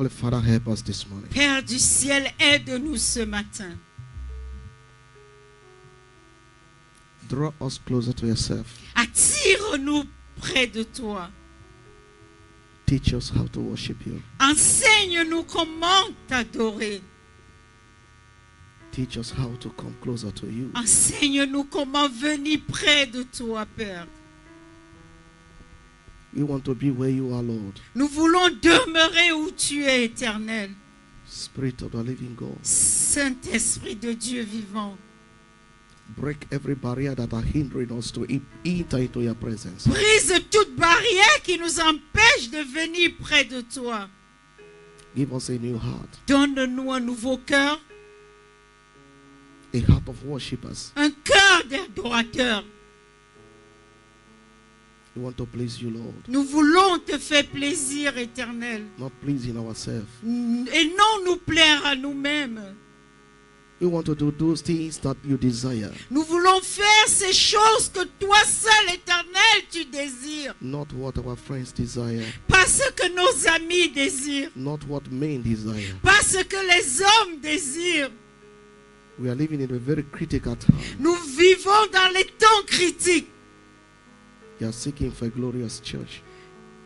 Heavenly Father, help us this morning. Père du ciel, aide-nous ce matin. Draw us closer to yourself. Attire-nous près de toi. Teach us how to worship you. Enseigne-nous comment t'adorer. Teach us how to come closer to you. Enseigne-nous comment venir près de toi, Père. We want to be where you are, Lord. Nous voulons demeurer où tu es, Éternel. Spirit of the living God. Saint-Esprit de Dieu vivant. Break every barrier that are hindering us to enter into your presence. Brise toute barrière qui nous empêche de venir près de toi. Give us a new heart. Donne-nous un nouveau cœur. A heart of worshippers. Un cœur d'adorateur. We want to please you, Lord. Nous voulons te faire plaisir, Éternel. Not pleasing ourselves. Et non nous plaire à nous-mêmes. We want to do those things that you desire. Nous voulons faire ces choses que toi seul, Éternel, tu désires. Not what our friends desire. Pas ce que nos amis désirent. Not what men desire. Pas ce que les hommes désirent. We are living in a very critical time. Nous vivons dans les temps critiques. You are seeking for a glorious church.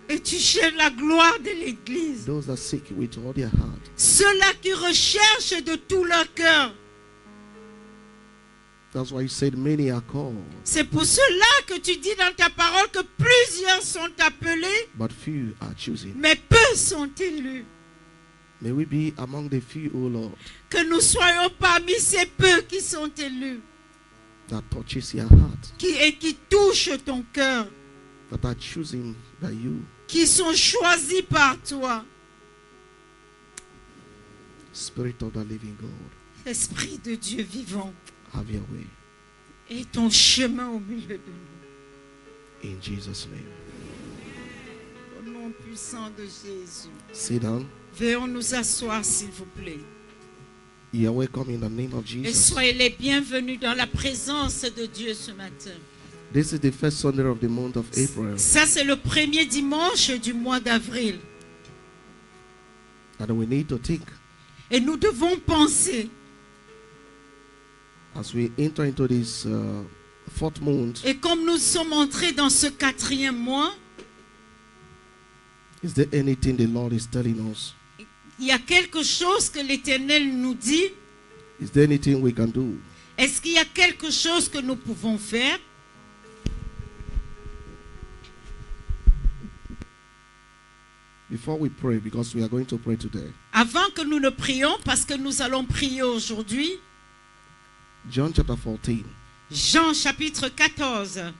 Et tu cherches la gloire de l'Église. Those that seek with all their heart. Ceux-là qui recherchent de tout leur cœur. That's why you said many are called. C'est pour cela que tu dis dans ta parole que plusieurs sont appelés, But few are choosing. mais peu sont élus. May we be among the few, O Lord, Que nous soyons parmi ces peu qui sont élus, that touches your heart, qui touchent ton cœur, that are choosing by you. qui sont choisis par toi. Spirit of the living God, Esprit de Dieu vivant, have your way. et ton chemin au milieu de nous. In Jesus' name. Au nom puissant de Jésus. Sit down. Veuillons nous asseoir, s'il vous plaît. You are welcome in the name of Et Jesus. soyez les bienvenus dans la présence de Dieu ce matin. This is the first Sunday of the month of April. Ça, c'est le premier dimanche du mois d'avril. And we need to think Et nous devons penser, as we enter into this fourth month. et comme nous sommes entrés dans ce 4e mois, Is there anything the Lord is telling us? il y a quelque chose que l'Éternel nous dit. Is there anything we can do? Est-ce qu'il y a quelque chose que nous pouvons faire? Before we pray, because we are going to pray today. Avant que nous ne prions, parce que nous allons prier aujourd'hui, John chapter 14. Jean chapitre 14.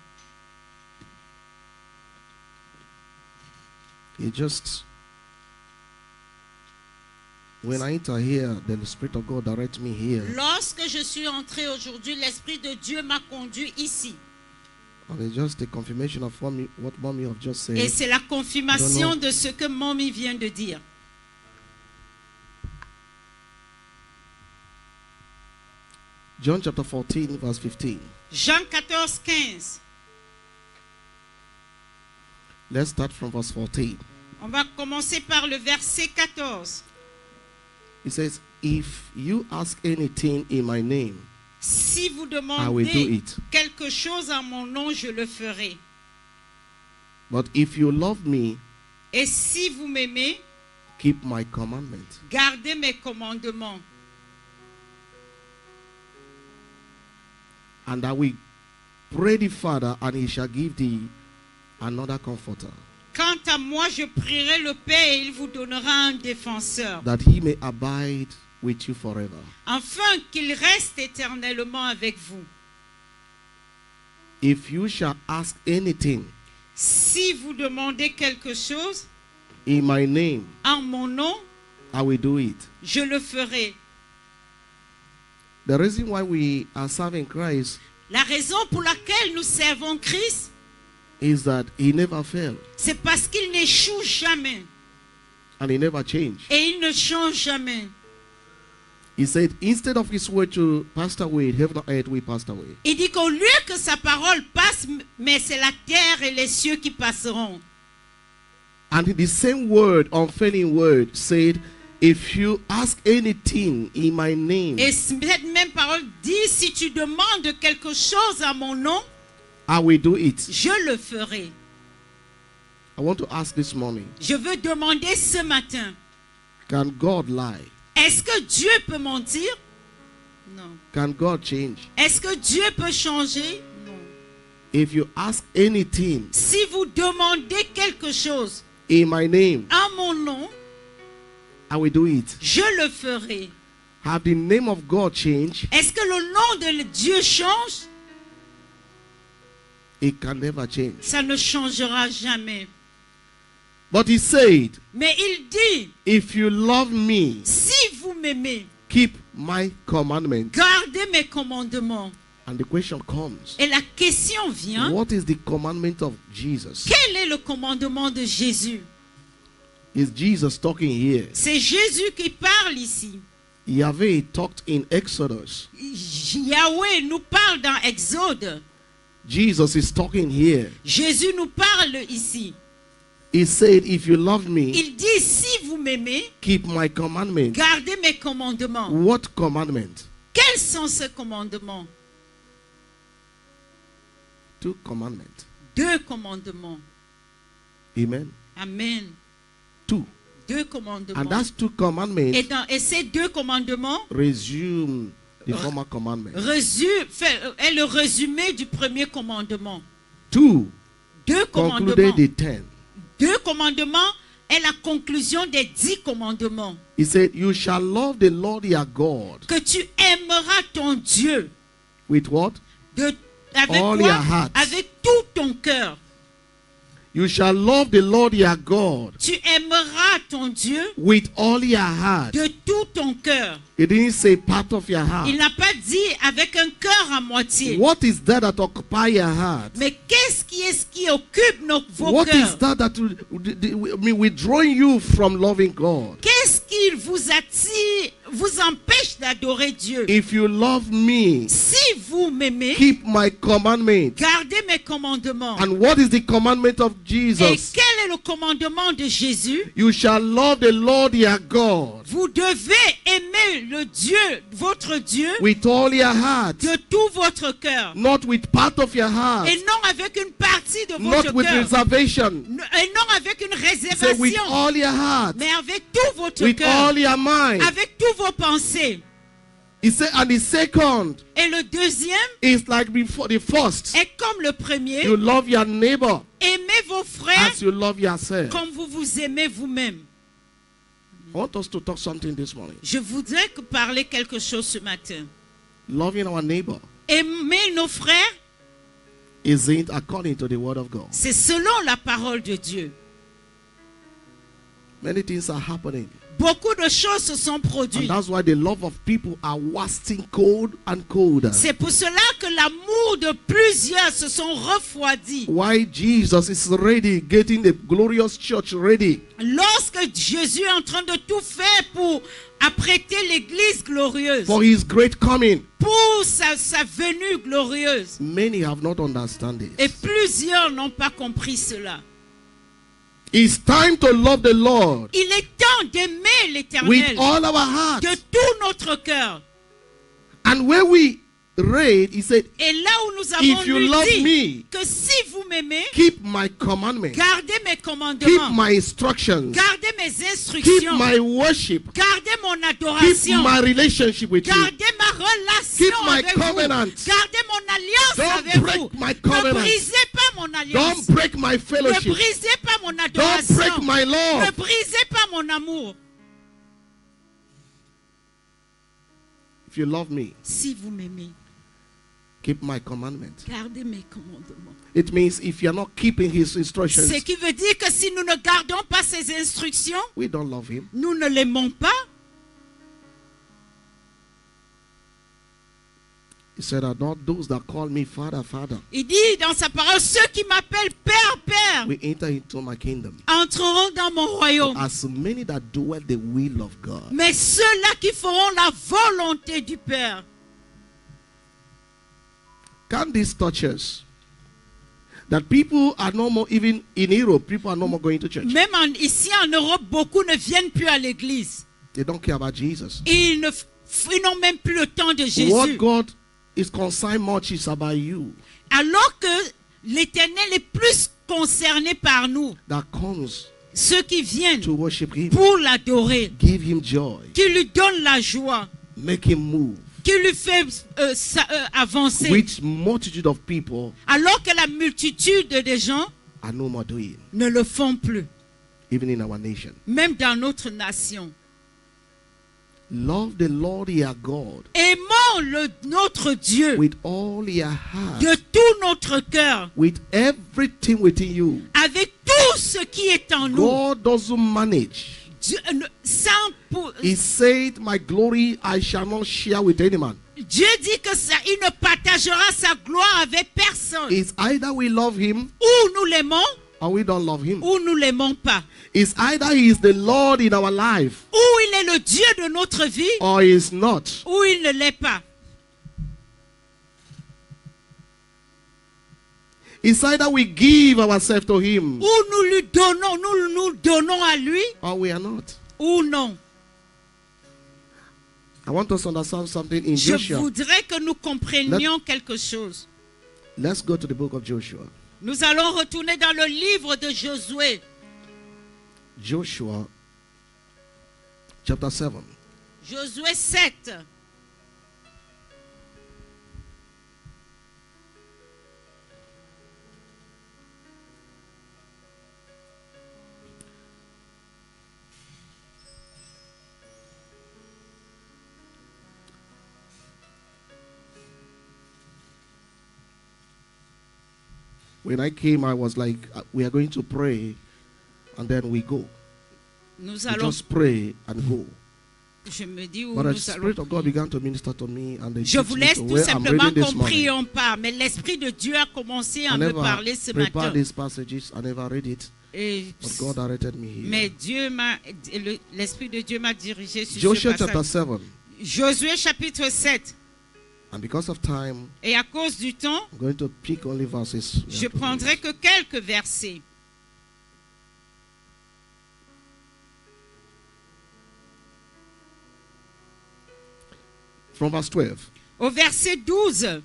When I enter here, then the Spirit of God directs me here. Lorsque je suis entré aujourd'hui, l'Esprit de Dieu m'a conduit ici. And it's just a confirmation of what Mommy have just said. Et c'est la confirmation de ce que Mommy vient de dire. John chapter 14, verse 15. Jean 14, 15. Let's start from verse 14. On va commencer par le verset 14. It says, if you ask anything in my name, Si vous I will do demandez it. quelque chose en mon nom, je le ferai. But if you love me, Et si vous m'aimez, keep my commandments. gardez mes commandements. And I will pray the Father, and he shall give thee another comforter, Quant à moi, je prierai le Père et il vous donnera un défenseur, that he may abide with you forever. afin qu'il reste éternellement avec vous. If you shall ask anything Si vous demandez quelque chose in my name, en mon nom, I will do it. je le ferai. The reason why we are serving Christ La raison pour laquelle nous servons Christ, is that he never failed c'est parce qu'il n'échoue jamais and he never changed. et il ne change jamais. He said, instead of his word to pass away, heaven and earth will pass away. Il dit qu'au lieu que sa parole passe, mais c'est la terre et les cieux qui passeront. And the same word, unfailing word, said, if you ask anything in my name, Et cette même parole dit, si tu demandes quelque chose à mon nom, I will do it. je le ferai. I want to ask this morning, Je veux demander ce matin, can God lie? est-ce que Dieu peut mentir? Non. Can God change? Est-ce que Dieu peut changer? Non. If you ask anything Si vous demandez quelque chose in my name, à mon nom, I will do it. je le ferai. Have the name of God changed? Est-ce que le nom de Dieu change? It can never change. Ça ne changera jamais. But he said, Mais il dit, if you love me, si vous m'aimez, keep my commandments. gardez mes commandements. And the question comes, Et la question vient, what is the commandment of Jesus? quel est le commandement de Jésus? Is Jesus talking here? C'est Jésus qui parle ici. Yahweh talked in Exodus. Yahweh nous parle dans Exode. Jesus is talking here. Jésus nous parle ici. He said, if you love me, Il dit, si vous m'aimez, keep my commandments. gardez mes commandements. What commandment? Quels sont ces commandements? 2 commandments. 2 commandements. Amen. Amen. 2. 2 commandements. And that's 2 commandments Et ces 2 commandements resume the former commandment. est le résumé du premier commandement. 2 2 concluded commandements. the 10. 2 commandements est la conclusion des 10 commandements. He said, you shall love the Lord your God. Que tu aimeras ton Dieu With what? avec All quoi? your heart. Avec tout ton cœur. You shall love the Lord your God Tu aimeras ton Dieu with all your heart. de tout ton cœur. He didn't say part of your heart. Il n'a pas dit avec un cœur à moitié. What is that that occupies your heart? Mais qu'est-ce qui occupe vos What cœurs? is that that withdrawing you from loving God? Qu'est-ce qui vous attire, vous empêche d'adorer Dieu? If you love me, Si vous m'aimez, keep my commandments. gardez mes commandements. And what is the commandment of Et Jesus? quel est le commandement de Jésus? You shall love the Lord your God Vous devez aimer le Dieu, votre Dieu, with all your heart, de tout votre cœur. not with part of your heart, Et non avec une partie de not votre with cœur. reservation. Et non avec une Say with réservation. all your heart, Mais avec tout votre with cœur. all your mind. Avec tous vos pensées. He said, and the second Et le deuxième is like before the first. est comme le premier. You love your neighbor Aimez vos frères as you love yourself. comme vous vous aimez vous-même. I want us to talk something this morning. Je voudrais parler quelque chose ce matin. Loving our neighbor Aimer nos frères, isn't according to the word of God. c'est selon la parole de Dieu. Many things are happening. Beaucoup de choses se sont And produites. that's why the love of people are wasting cold and colder. C'est pour cela que l'amour de plusieurs se sont refroidis. Why Jesus is ready, getting the glorious church ready. Lorsque Jésus est en train de tout faire pour apprêter l'église glorieuse, For his great coming. pour sa venue glorieuse. Many have not understood Et this. plusieurs n'ont pas compris cela. It's time to love the Lord Il est temps d'aimer with l'Éternel all our heart. de tout notre cœur. And when we read, he said, Et là où nous if avons you lu love dit me, que si vous m'aimez, keep my commandments, gardez mes keep commandements, my instructions, gardez mes keep instructions, my worship, gardez mon keep adoration, my relationship with you. gardez ma relation Keep my avec vous, covenant. gardez mon alliance Don't avec break vous. my Ne covenant. brisez pas mon alliance. Don't break my Ne fellowship. brisez pas mon Don't break adoration. my Ne love. brisez pas mon amour. If you love me, Si vous m'aimez, keep my commandments. gardez mes commandements. It means if you're not keeping his instructions, Ce qui veut dire que si nous ne gardons pas ses instructions, we don't love him. nous ne l'aimons pas. He said, are not those that call me Father, Father, Il dit dans sa parole, ceux qui m'appellent Père, Père, we enter into my kingdom. entreront dans mon royaume. As many that do the will of God. Mais ceux-là qui feront la volonté du Père. Can this touch us? that people are no more, even in Europe, people are no more going to church. Même ici en Europe, beaucoup ne viennent plus à l'église. They don't care about Jesus. Ils n'ont même plus le temps de Jésus. What God is concerned much is about you. Alors que l'Éternel est plus concerné par nous, That comes ceux qui viennent to worship Him. pour l'adorer, Give Him joy. qui lui donne la joie, Make Him move. qui lui fait avancer. Which multitude of people Alors que la multitude des gens are no more doing, ne le font plus, even in our nation. même dans notre nation. Love the Lord your God Aimons notre Dieu with all your heart, de tout notre cœur, with everything within you. avec tout ce qui est en nous. God doesn't manage. Dieu, He said, my glory I shall not share with any man. Dieu dit que ça, il ne partagera sa gloire avec personne. It's either we love Him Ou nous l'aimons, or we don't love Him. ou nous l'aimons pas. It's either He is the Lord in our life Ou il est le Dieu de notre vie, or He is not. ou il ne l'est pas. It's either we give ourselves to Him Ou nous lui donnons, nous donnons à lui, or we are not. ou non. I want us to understand something in Je Joshua. voudrais que nous comprenions quelque chose. Let's go to the book of Joshua. Nous allons retourner dans le livre de Josué. Joshua chapter 7. Josué 7. When I came, I was like, we are going to pray and then we go. Nous We allons, just pray and go. je me dis où But the nous allons. Spirit of God began to minister to me and they Je teach vous me laisse to tout where I'm simplement reading this qu'on morning. prions pas, mais l'Esprit de Dieu a commencé à I me never parler ce prepared matin. these passages. I never read it. Et, But God directed me here. mais l'Esprit de Dieu m'a dirigé sur Joshua ce chapter passage. 7. Josué chapitre 7. And because of time, Et à cause du temps, I'm going to pick only verses. we je have to prendrai read. que quelques versets. From verse 12. Au verset 12.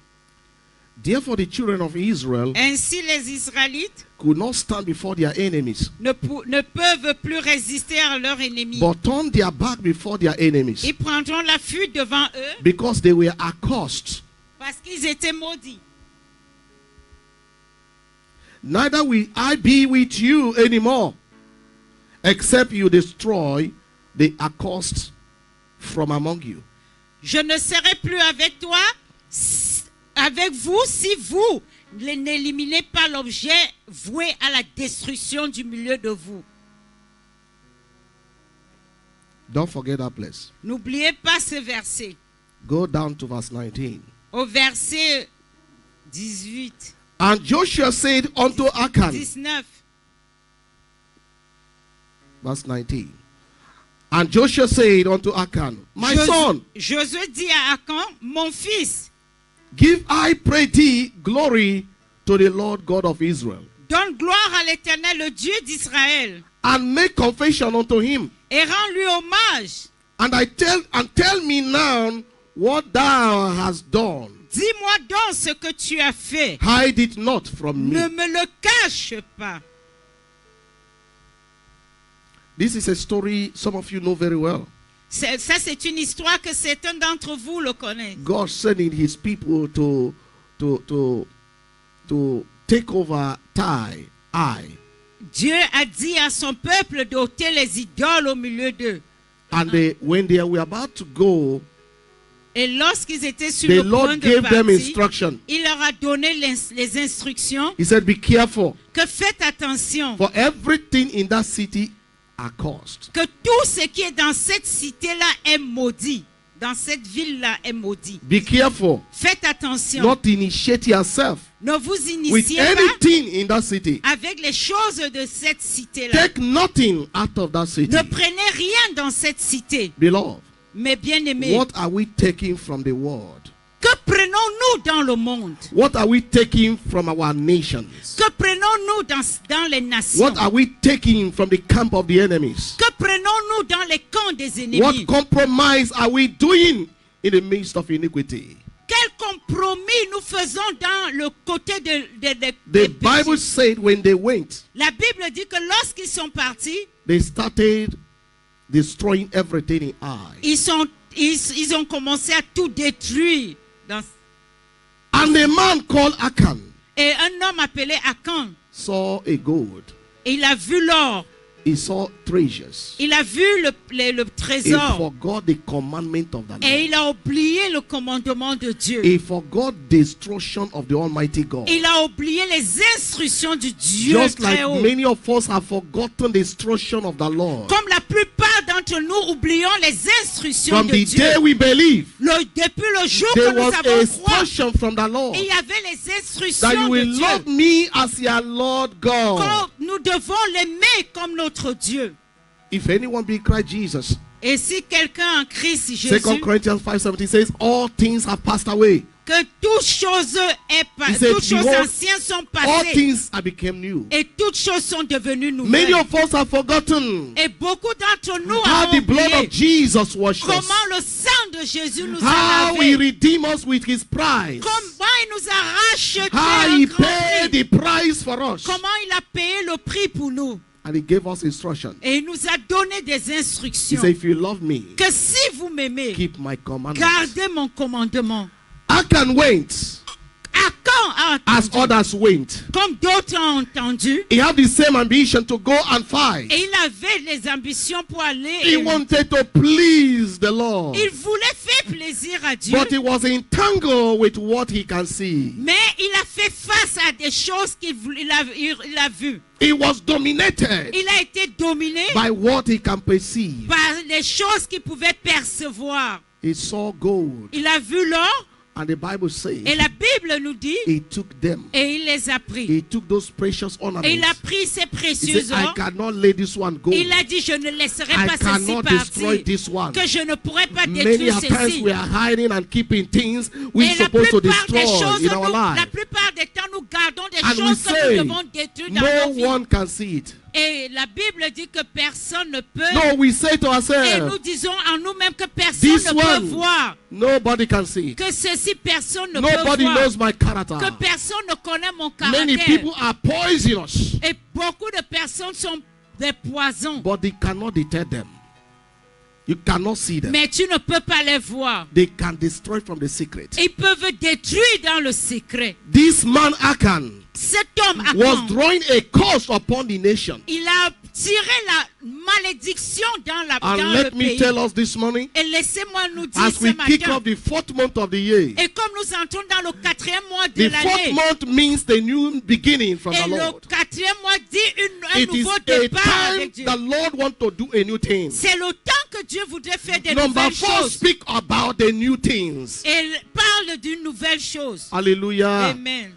Therefore the children of Israel Ainsi les Israélites could not stand before their enemies, ne peuvent plus résister à leurs ennemis. but turned their back before their enemies, Ils prendront la fuite devant eux because they were accursed. parce qu'ils étaient maudits. Neither will I be with you anymore, except you destroy the accursed from among you. Je ne serai plus avec toi, avec vous, si vous n'éliminez pas l'objet voué à la destruction du milieu de vous. Don't forget that place. N'oubliez pas ce verset. Go down to verse 19. Au verset 18, And Joshua said unto Achan, 19. verse 19. And Joshua said unto Achan, my son, Josué dit à Achan, mon fils, give I pray thee glory to the Lord God of Israel, donne gloire à l'Éternel, le Dieu d'Israël, and make confession unto him. et rends-lui hommage. And tell me now what thou hast done. Dis-moi donc ce que tu as fait. Hide it not from Ne me. me le cache pas. This is a story some of you know very well. Ça, c'est une histoire que certains d'entre vous le connaissent. God sending his people to take over Ai. Dieu a dit à son peuple d'ôter les idoles au milieu d'eux. And when they were about to go, Et lorsqu'ils étaient sur the le point Lord de gave them partir, instruction. il leur a donné les instructions He said, be careful, que faites attention, for everything in that city are cursed. que tout ce qui est dans cette cité-là est maudit. Dans cette ville-là est maudit. Be careful, Faites attention. not to initiate yourself Ne vous with initiez pas anything in that city. avec les choses de cette cité-là. Take nothing out of that city. Ne prenez rien dans cette cité. Beloved, Mais bien aimés, what are we taking from the world? Que prenons-nous dans le monde? What are we taking from our nations? Que prenons-nous dans les nations? What are we taking from the camp of the enemies? Que prenons-nous dans les camps des ennemis? What compromise are we doing in the midst of iniquity? Quel compromis nous faisons dans le côté The des Bible péchés? said when they went, La Bible dit que lorsqu'ils sont partis, they started destroying everything in I. ils ont commencé à tout détruire. And a man called Achan Et un homme appelé Achan, saw a gold. il a vu l'or, He saw treasures. il a vu le He trésor, forgot the commandment of the et Lord. il a oublié le commandement de Dieu. He forgot destruction of the Almighty God. Il a oublié les instructions du Dieu Just like très haut. many of us have forgotten the instruction of the Lord. Comme la plupart d'entre nous oublions les instructions From de the Dieu. day we believe, Depuis le jour there que nous was avons a croit, instruction from the Lord il y avait les that instructions you de will Dieu. love me as your Lord God. Quand nous devons l'aimer comme notre Dieu. If anyone be Christ Jesus, Et si quelqu'un en Christ 2 Jésus, Corinthians 5:17 says, all things have passed away. que toutes choses He said, toutes choses behold, anciennes sont All passées things have become new. et toutes choses sont devenues Many nouvelles. of us have forgotten Et beaucoup d'entre nous how ont the blood oublié of Jesus washed us. comment le sang de Jésus nous a How he lavés. redeemed us with his price. Comment il nous a rachetés How un he grand paid prix. the price for us. Comment il a payé le prix pour nous. And he gave us instruction. Et il nous a donné des He instructions. said, if you love me, Que si vous m'aimez, keep my commandments. gardez mon commandement. Achan went Achan a as entendu, others went. comme d'autres ont entendu, He had the same ambition to go and fight. et il avait les ambitions pour aller. He wanted to please the Lord. Il voulait faire plaisir à Dieu, But he was entangled with what he can see. mais il a fait face à des choses qu'il a vues. He was dominated Il a été dominé by what he can perceive. par les choses qu'il pouvait percevoir. He saw gold. Il a vu l'or, And the Bible says et la Bible nous dit, he took them. et il les a pris. He took those precious Et il ornaments. a pris ces He précieux said, I or. cannot let this one go. Il a dit, je ne laisserai I pas ceci cannot destroy partir. this one. Que je ne pourrai pas Many détruire a times ceci. we are hiding and keeping things we're Et la supposed to plupart des destroy choses, in our la life. plupart des temps, nous gardons des And we choses que say, nous devons détruire dans No nos vies. one can see it. Et la Bible dit que personne ne peut. No, we say to Et ourselves, nous disons en nous-mêmes que personne this ne peut one, voir. nobody can see it. Que ceci, personne ne Nobody peut voir. knows my character. Que personne ne connaît mon Many caractère. people are poisonous, Et beaucoup de personnes sont des poisons. but they cannot detect them. You cannot see them. Mais tu ne peux pas les voir. They can destroy from the secret. Ils peuvent détruire dans le secret. This man Achan Cet homme was Achan, drawing a curse upon the nation. il a tiré la malédiction dans And le let me pays. tell us this morning, Et laissez-moi nous dire as ce we kick matin. off the 4th month of the year, Et comme nous entrons dans le 4e mois de the 4th l'année, month means the new beginning from et the le Lord. 4e mois dit un It is nouveau a départ time avec Dieu. the Lord wants to do a new thing. C'est le temps que Dieu voudrait faire des Number nouvelles 4, choses. speak about the new things. Et il parle d'une nouvelle chose. Hallelujah. Amen.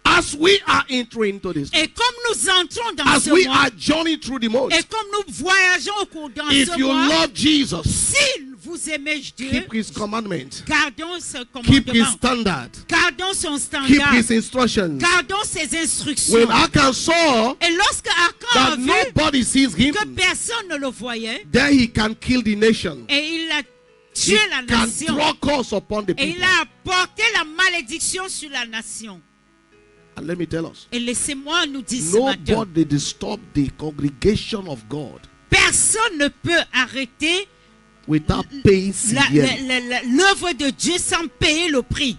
As we are entering into this, Et comme nous entrons dans as ce we mois, are journeying through the month, et comme nous voyageons au cours dans if ce you mois, love Jesus, si vous aimez Dieu, keep his commandments, gardons ce keep his commandement. standard, Gardons son keep standard. his instructions. Gardons ses instructions. When Achan saw Et lorsque Achan a that vu nobody sees him, que personne ne le voyait, then he can kill the nation. et il a He tué la can nation, draw curse upon the et people. il a porté la malédiction sur la nation. And let me tell us, Et laissez-moi nous dire ce matin, nobody disturb the congregation of God personne ne peut arrêter without paying severely. l'œuvre de Dieu sans payer le prix.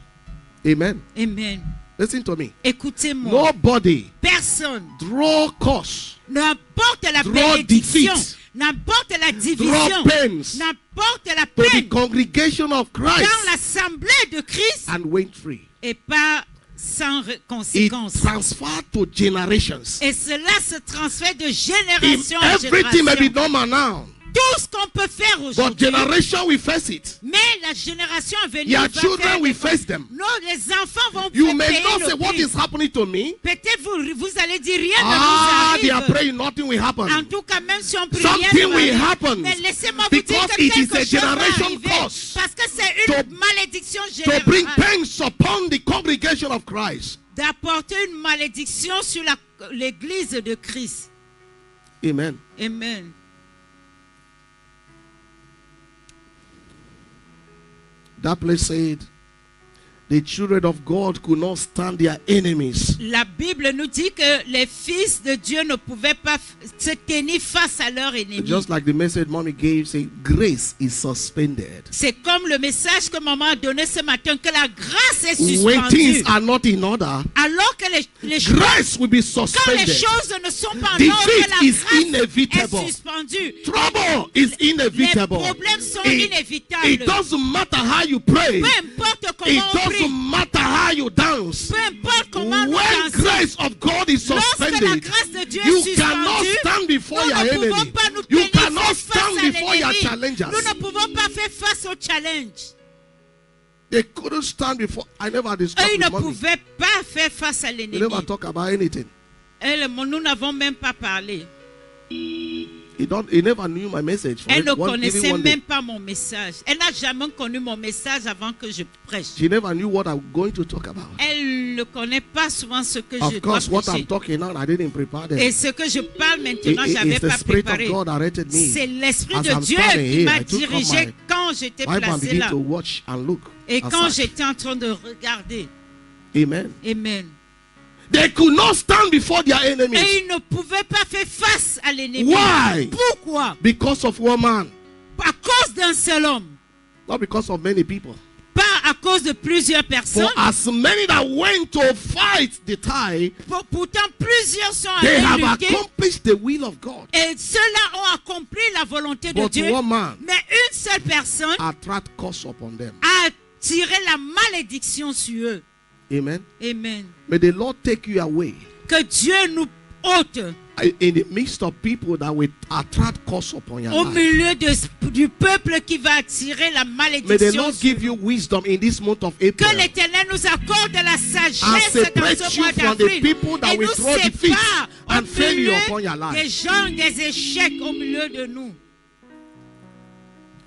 Amen. Amen. Listen to me. Écoutez-moi. Nobody Personne, draw curse, n'importe la draw bénédiction, defeat, n'importe la draw division, pains n'importe la to the peine congregation of dans Christ l'assemblée de Christ and went free. et pas sans It conséquence. transferred to generations. Et cela se transfère de If génération en everything may be génération. normal now, tout ce qu'on peut faire But aujourd'hui. generation will face it. Mais la génération à venir Your va children faire will des- face them. Non, les enfants vont You payer may not le say, what prix. is happening to me? Peut-être vous allez dire rien They ne are nous arrive. praying, nothing will happen. En tout cas, même si on prie, rien Something ne va will arriver. happen. Mais laissez-moi vous dire Because que it is quelque a chose va generation arriver. curse Parce que c'est une to- malédiction To bring générale pains upon the congregation of Christ. d'apporter une malédiction sur l'église de Christ. Amen. Amen. That place said, the children of God could not stand their enemies. La Bible nous dit que les fils de Dieu ne pouvaient pas se tenir face à leurs ennemis. Just like the message mommy gave, say, grace is suspended. C'est comme le message que maman a donné ce matin, que la grâce est When things suspendue. are not in order, Alors que les choses, grace will be quand les suspended. choses ne sont pas en Defeat ordre, la is grâce inevitable. est suspendue. Trouble is Les inevitable. problèmes sont It inévitables. doesn't matter how you pray. Peu importe It comment on prie, doesn't matter how you dance. peu importe comment nous When dansons, grace of God is lorsque la suspended, grâce de Dieu you est cannot suspendue, stand before nous your ne pouvons enemy. pas nous You tenir cannot face stand à before your l'ennemi. challengers. Nous ne pouvons pas faire face au challenge. They couldn't stand before. I never discussed Eux, ils ne with mommy. pouvaient pas faire face à We l'ennemi. never talk about anything. Nous n'avons même pas parlé. He never knew my message. For Elle ne even connaissait one day. même pas mon message. Elle n'a jamais connu mon message avant que je prêche. She never knew what I'm going to talk about. Elle ne connaît pas souvent ce que je Of dois course, what prêcher. I'm talking now, I didn't prepare them. Et ce que je parle maintenant, je It's n'avais the pas Spirit préparé. of God directed me. C'est l'Esprit As de I'm Dieu standing qui here, m'a I took up dirigé my quand j'étais Bible and placé begin là. to watch and look. Et quand aside. j'étais en train de regarder. Amen. Amen. They could not stand before their Et enemies. ils ne pouvaient pas faire face à l'ennemi. Why? Pourquoi? Because of one man, À cause d'un seul homme. not because of many people. Pas à cause de plusieurs For personnes. as many that went to fight the tie, Pourtant, plusieurs sont they allés have lutter. accomplished the will of God. Et ceux-là ont accompli la volonté de But Dieu. one man Mais une seule personne attract curse upon them. a tiré la malédiction sur eux. Amen. Amen. May the Lord take you away Que Dieu nous ôte in the midst of people that will attract curse upon your au life. milieu du peuple qui va attirer la May the malédiction. Lord give you wisdom in this month of Que April l'Éternel nous accorde la and sagesse separate dans ce you mois from the d'avril people that et will nous throw defeat sépare au and failure milieu upon your des life. gens, des échecs au milieu de nous.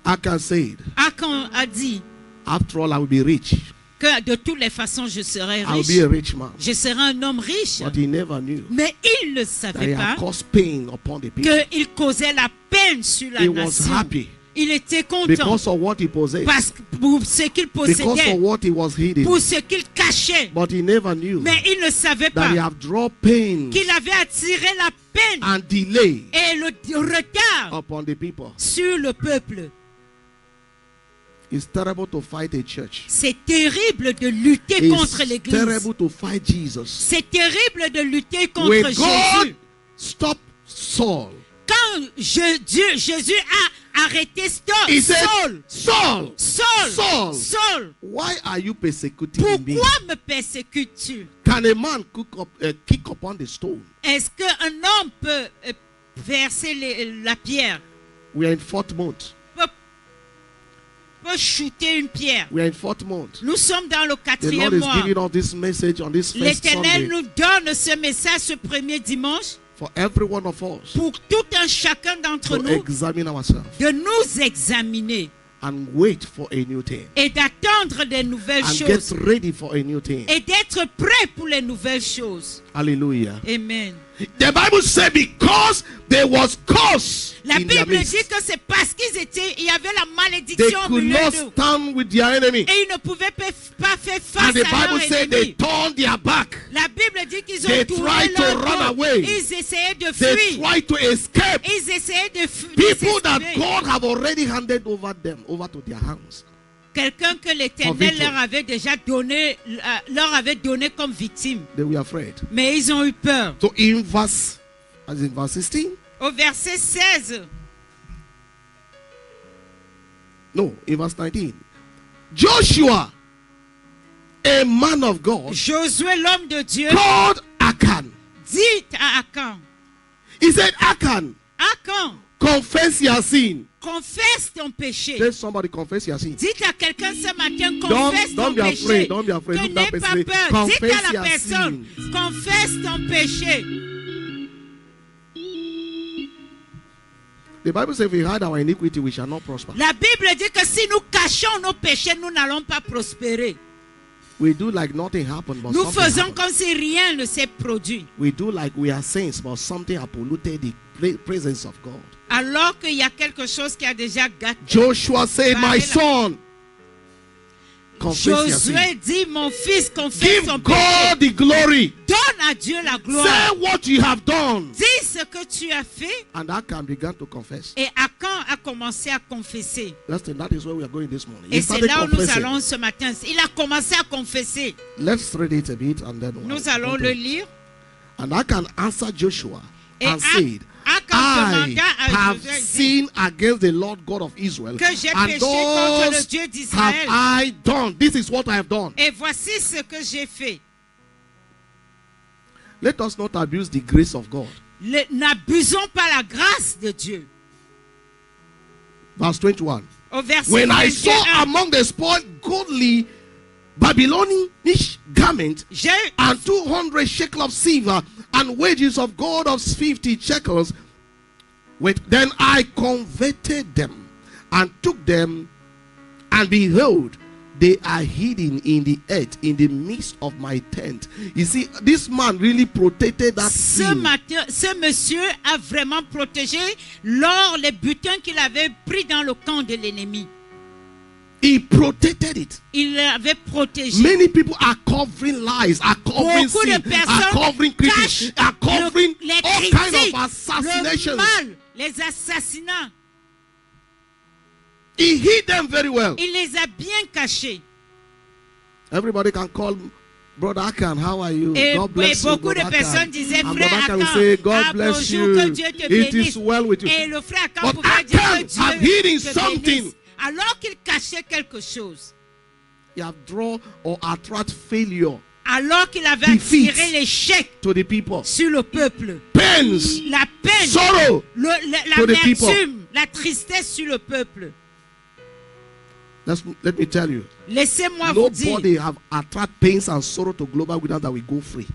Achan said, Achan a dit after all, I will be rich. que de toutes les façons je serai I will riche. be a rich man. Je serai un homme riche. But he never knew Mais il ne that he savait pas had caused pain upon the people. qu'il causait la peine sur la He was nation. happy Il était content because of what he possessed, parce que pour ce qu'il because possédait, of what he was hidden. pour ce qu'il cachait. But he never knew Mais il ne savait that he pas have drawn pain qu'il avait attiré la peine and delay et le retard upon the people. sur le peuple. It's terrible to fight a church. C'est terrible de lutter contre It's l'Église. terrible to fight Jesus. C'est terrible de lutter contre When God Jésus. stopped Saul, Quand Jésus a arrêté he said, Saul, Saul, Saul, Saul, Saul, why are you persecuting me? pourquoi me persécutes-tu? Can a man kick upon the stone? Est-ce qu'un homme peut verser la pierre, We are in 4th month. peut shooter une pierre? We are in 4th month. Nous sommes dans le The Lord quatrième is mois. giving us this message on this first L'Éternel Sunday nous donne ce message ce premier dimanche for every one of us pour tout un chacun d'entre to nous examine ourselves de nous examiner and wait for a new thing et d'attendre des nouvelles and get choses ready for a new thing. et d'être prêt pour les nouvelles choses. Hallelujah. Amen. The Bible says because there was curse La in their Bible midst, dit que c'est parce il y avait la they malédiction au could milieu not d'eux. stand with their enemy. Et ils ne pouvaient pas faire And face the à Bible leur said they ennemi. turned their back. La Bible dit qu'ils They ont tourné tried to leur run dos. away. Ils essayaient de They fuir. tried to escape. Ils essayaient de fuir. People that God have already handed over to their hands. Quelqu'un que For l'Éternel victory. leur avait déjà donné, comme victime. They were afraid. Mais ils ont eu peur. So in verse 16, Au verset 16, no, in verse 19, Joshua, a man of God, Josué, l'homme de Dieu, called Achan. dit à Achan, He said, Achan, Achan, Confess your sin. Confesse ton péché. Tell somebody, confess your sin. Dites à quelqu'un ce matin, confesse ton Don't be péché. afraid. Don't be afraid. Que Look that n'aie person. pas peur. Dites Confess à la your personne, sin. confesse ton péché. The Bible says, if we hide our iniquity, we shall not prosper. La Bible dit que si nous cachons nos péchés, nous n'allons pas prospérer. We do like nothing happened, but Nous something faisons happened. comme si rien ne s'est produit. We do like we are saints, but something has polluted the presence of God. Alors qu'il y a quelque chose qui a déjà gâté. Joshua said, my son, confess your sin. Josué dit, mon fils, confesse ton Give péché. God the glory. Donne à Dieu la gloire. Say what you have done. Dis ce que tu as fait. And Achan began to confess. Et Achan a commencé à confesser. That is where we are going this morning. Et He c'est started là où nous confessing. allons ce matin. Il a commencé à confesser. Let's read it a bit and then Nous allons le lire. And Achan answered Joshua Et and said, Achan I demanda à have Josué, dit, sinned against the Lord God of Israel, que j'ai and péché contre le thus Dieu have d'Israël. I done. This is what I have done. Et voici ce que j'ai fait. Let us not abuse the grace of God. N'abusons pas la grâce de Dieu. Verse 21. Au verset When I 21, saw among the spoiled goodly Babylonish garment j'ai and 200 shekels of silver and wages of gold of 50 shekels, then I converted them and took them, and behold, they are hidden in the earth, in the midst of my tent. You see, this man really protected that sin. ce monsieur a vraiment protégé l'or, les butins qu'il avait pris dans le camp de l'ennemi. He protected it. Il l'avait protégé. Many people are covering lies, are covering Beaucoup de sin, are personnes covering criticism, cachent are covering les all kinds critiques, of assassinations. le mal, les assassinats. He hid them very well. Il les a bien cachés. Everybody can call Brother Achan, how are you? Et, God bless you, beaucoup de Brother personnes Achan. disaient, And frère Brother Achan will Achan, say, God bless bonjour, you. que Dieu te It bénisse. is well with you. Et le frère Achan But pouvait dire Achan que Dieu have hidden te something. bénisse. Alors qu'il cachait quelque chose. He have drawn or attract failure Alors qu'il avait Defeat. attiré l'échec to the people. sur le peuple. Pains, La peine, sorrow. to the people. l'amertume, la tristesse sur le peuple. Let me tell you. Laissez-moi vous dire, Nobody have attract pains and sorrow to global without that we go free.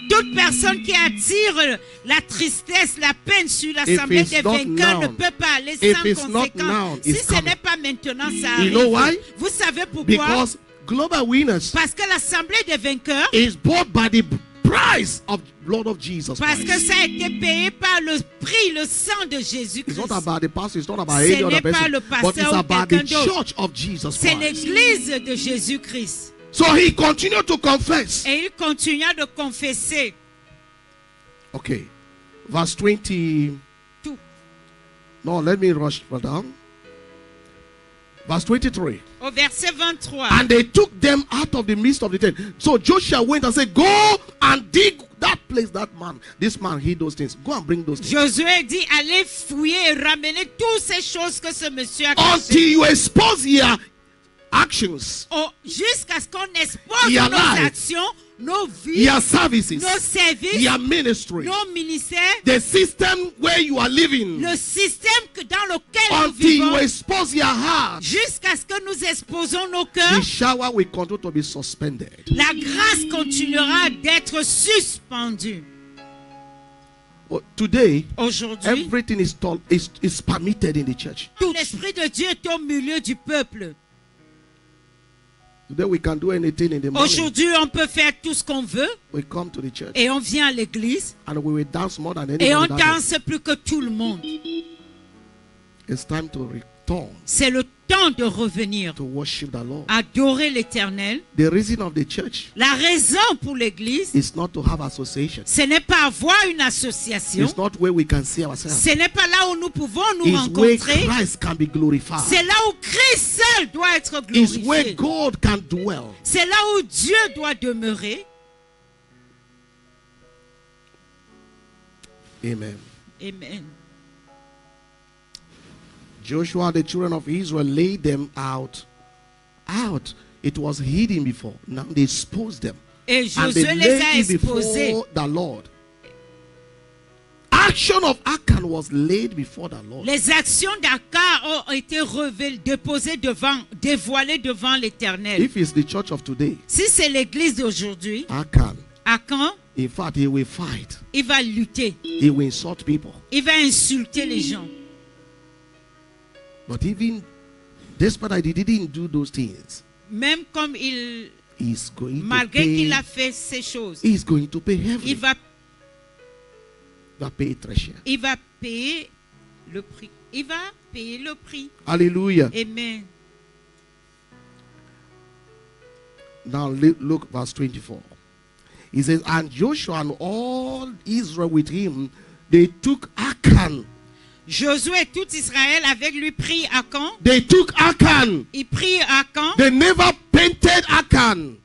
toute personne qui attire la tristesse, la peine sur l'assemblée it's des not vainqueurs ne now, peut pas aller if sans it's not conséquence. now, Si it's ce coming. n'est pas maintenant, ça You arrive. know why? Vous savez pourquoi? Because global winners Parce que l'assemblée des vainqueurs, is bought by the price of blood of Jesus parce que Christ. ça a été payé par le prix, le sang de It's Jésus-Christ. not about the pastor, it's not about Ce any other n'est pas person, le but pasteur it's ou about the quelqu'un d'autre. church of Jesus C'est Christ. l'église de Jésus-Christ. So he continued to confess. Et il continua de confesser. Okay, verse 20. Tout. No, let me rush down. Verse 23. Au verset 23. And they took them out of the midst of the tent. So Joshua went and said, go and dig that place, this man hid those things. Go and bring those things. Josué dit, allez fouiller et ramener toutes ces choses que ce monsieur a Until cachées. you expose your actions, Jusqu'à ce qu'on expose Your nos life. actions, nos vies, your services, nos services, your ministry, nos ministères, the system where you are living. le système dans lequel nous Until you vivons, expose your heart, jusqu'à ce que nous exposons nos the cœurs, shower will continue to be suspended. la grâce continuera d'être suspendue. Today, Aujourd'hui, everything is permitted in the church. tout l'Esprit de Dieu est au milieu du peuple. Today we can do anything in the morning. Aujourd'hui, on peut faire tout ce qu'on veut We come to the church et on vient à l'église and we will dance more than anybody. et on that danse plus que tout le monde. day. It's time to return C'est le temps de revenir, to worship the Lord. adorer l'Éternel. The reason of the church La raison pour l'église, is not to have association. ce n'est pas avoir une association. It's not where we can see ourselves. Ce n'est pas là où nous pouvons nous It's where rencontrer. Christ can be glorified. C'est là où Christ seul doit être It's where glorifié. God can dwell. C'est là où Dieu doit demeurer. Amen. Amen. Joshua, the children of Israel, laid them out. It was hidden before. Now they exposed them. Et And they Josué les a laid it exposés. before the Lord. Achan action of Achan was laid before the Lord. Les actions d'Akhan ont été dévoilées devant l'Éternel. If it's the church of today, Si c'est l'église d'aujourd'hui, Achan, Akhan, in fact, he will fight. il va lutter. He will insult people. Il va insulter les gens. But even despite that he didn't do those things, Même comme il, he's going to malgré pay. qu'il a fait ces choses, He's going to pay heavily. il va pay très cher. payer le prix. Il va payer le prix. Hallelujah. Amen. Now look verse 24. He says, and Joshua and all Israel with him, they took Achan. Josué et tout Israël avec lui prit Akhan. They took Achan. Il prit Akhan. They never painted Achan.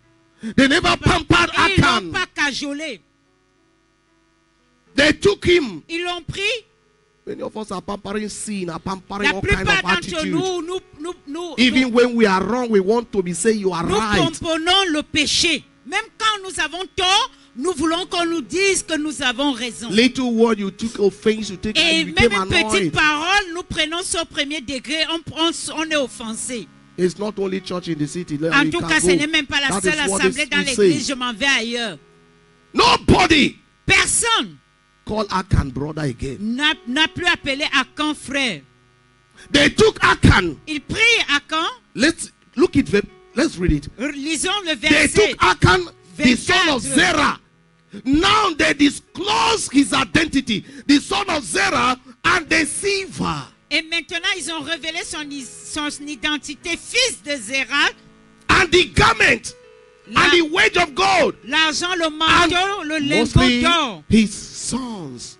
They never pampered Et ils l'ont Achan. pas cajolé. They took him. Ils l'ont pris. Many of us are pampering sin, are pampering La all kind plupart of d'entre attitude. nous, Even when we are wrong, we want to be saying you are nous right. comprenons le péché. Même quand nous avons tort, nous voulons qu'on nous dise que nous avons raison. Little word you took offense, you Et became même une petite annoyed. parole, nous prenons ça au premier degré, on est offensé. It's not only church in the city. En You tout can cas, ce go. n'est même pas la That seule is what assemblée it dans says. l'église, je m'en vais ailleurs. Nobody Personne call Achan brother again. n'a plus appelé Akhan frère. They took Achan. Il prit Akhan, Let's look it. Let's read it. lisons le They verset. took Achan, the son of 24. Zerah. Now they disclose his identity, the son of Zerah and deceiver. Et maintenant, ils ont révélé son identité, fils de Zéra, And the garment and the wedge of gold. l'argent, le And manteau, le mostly lingot d'or, his sons,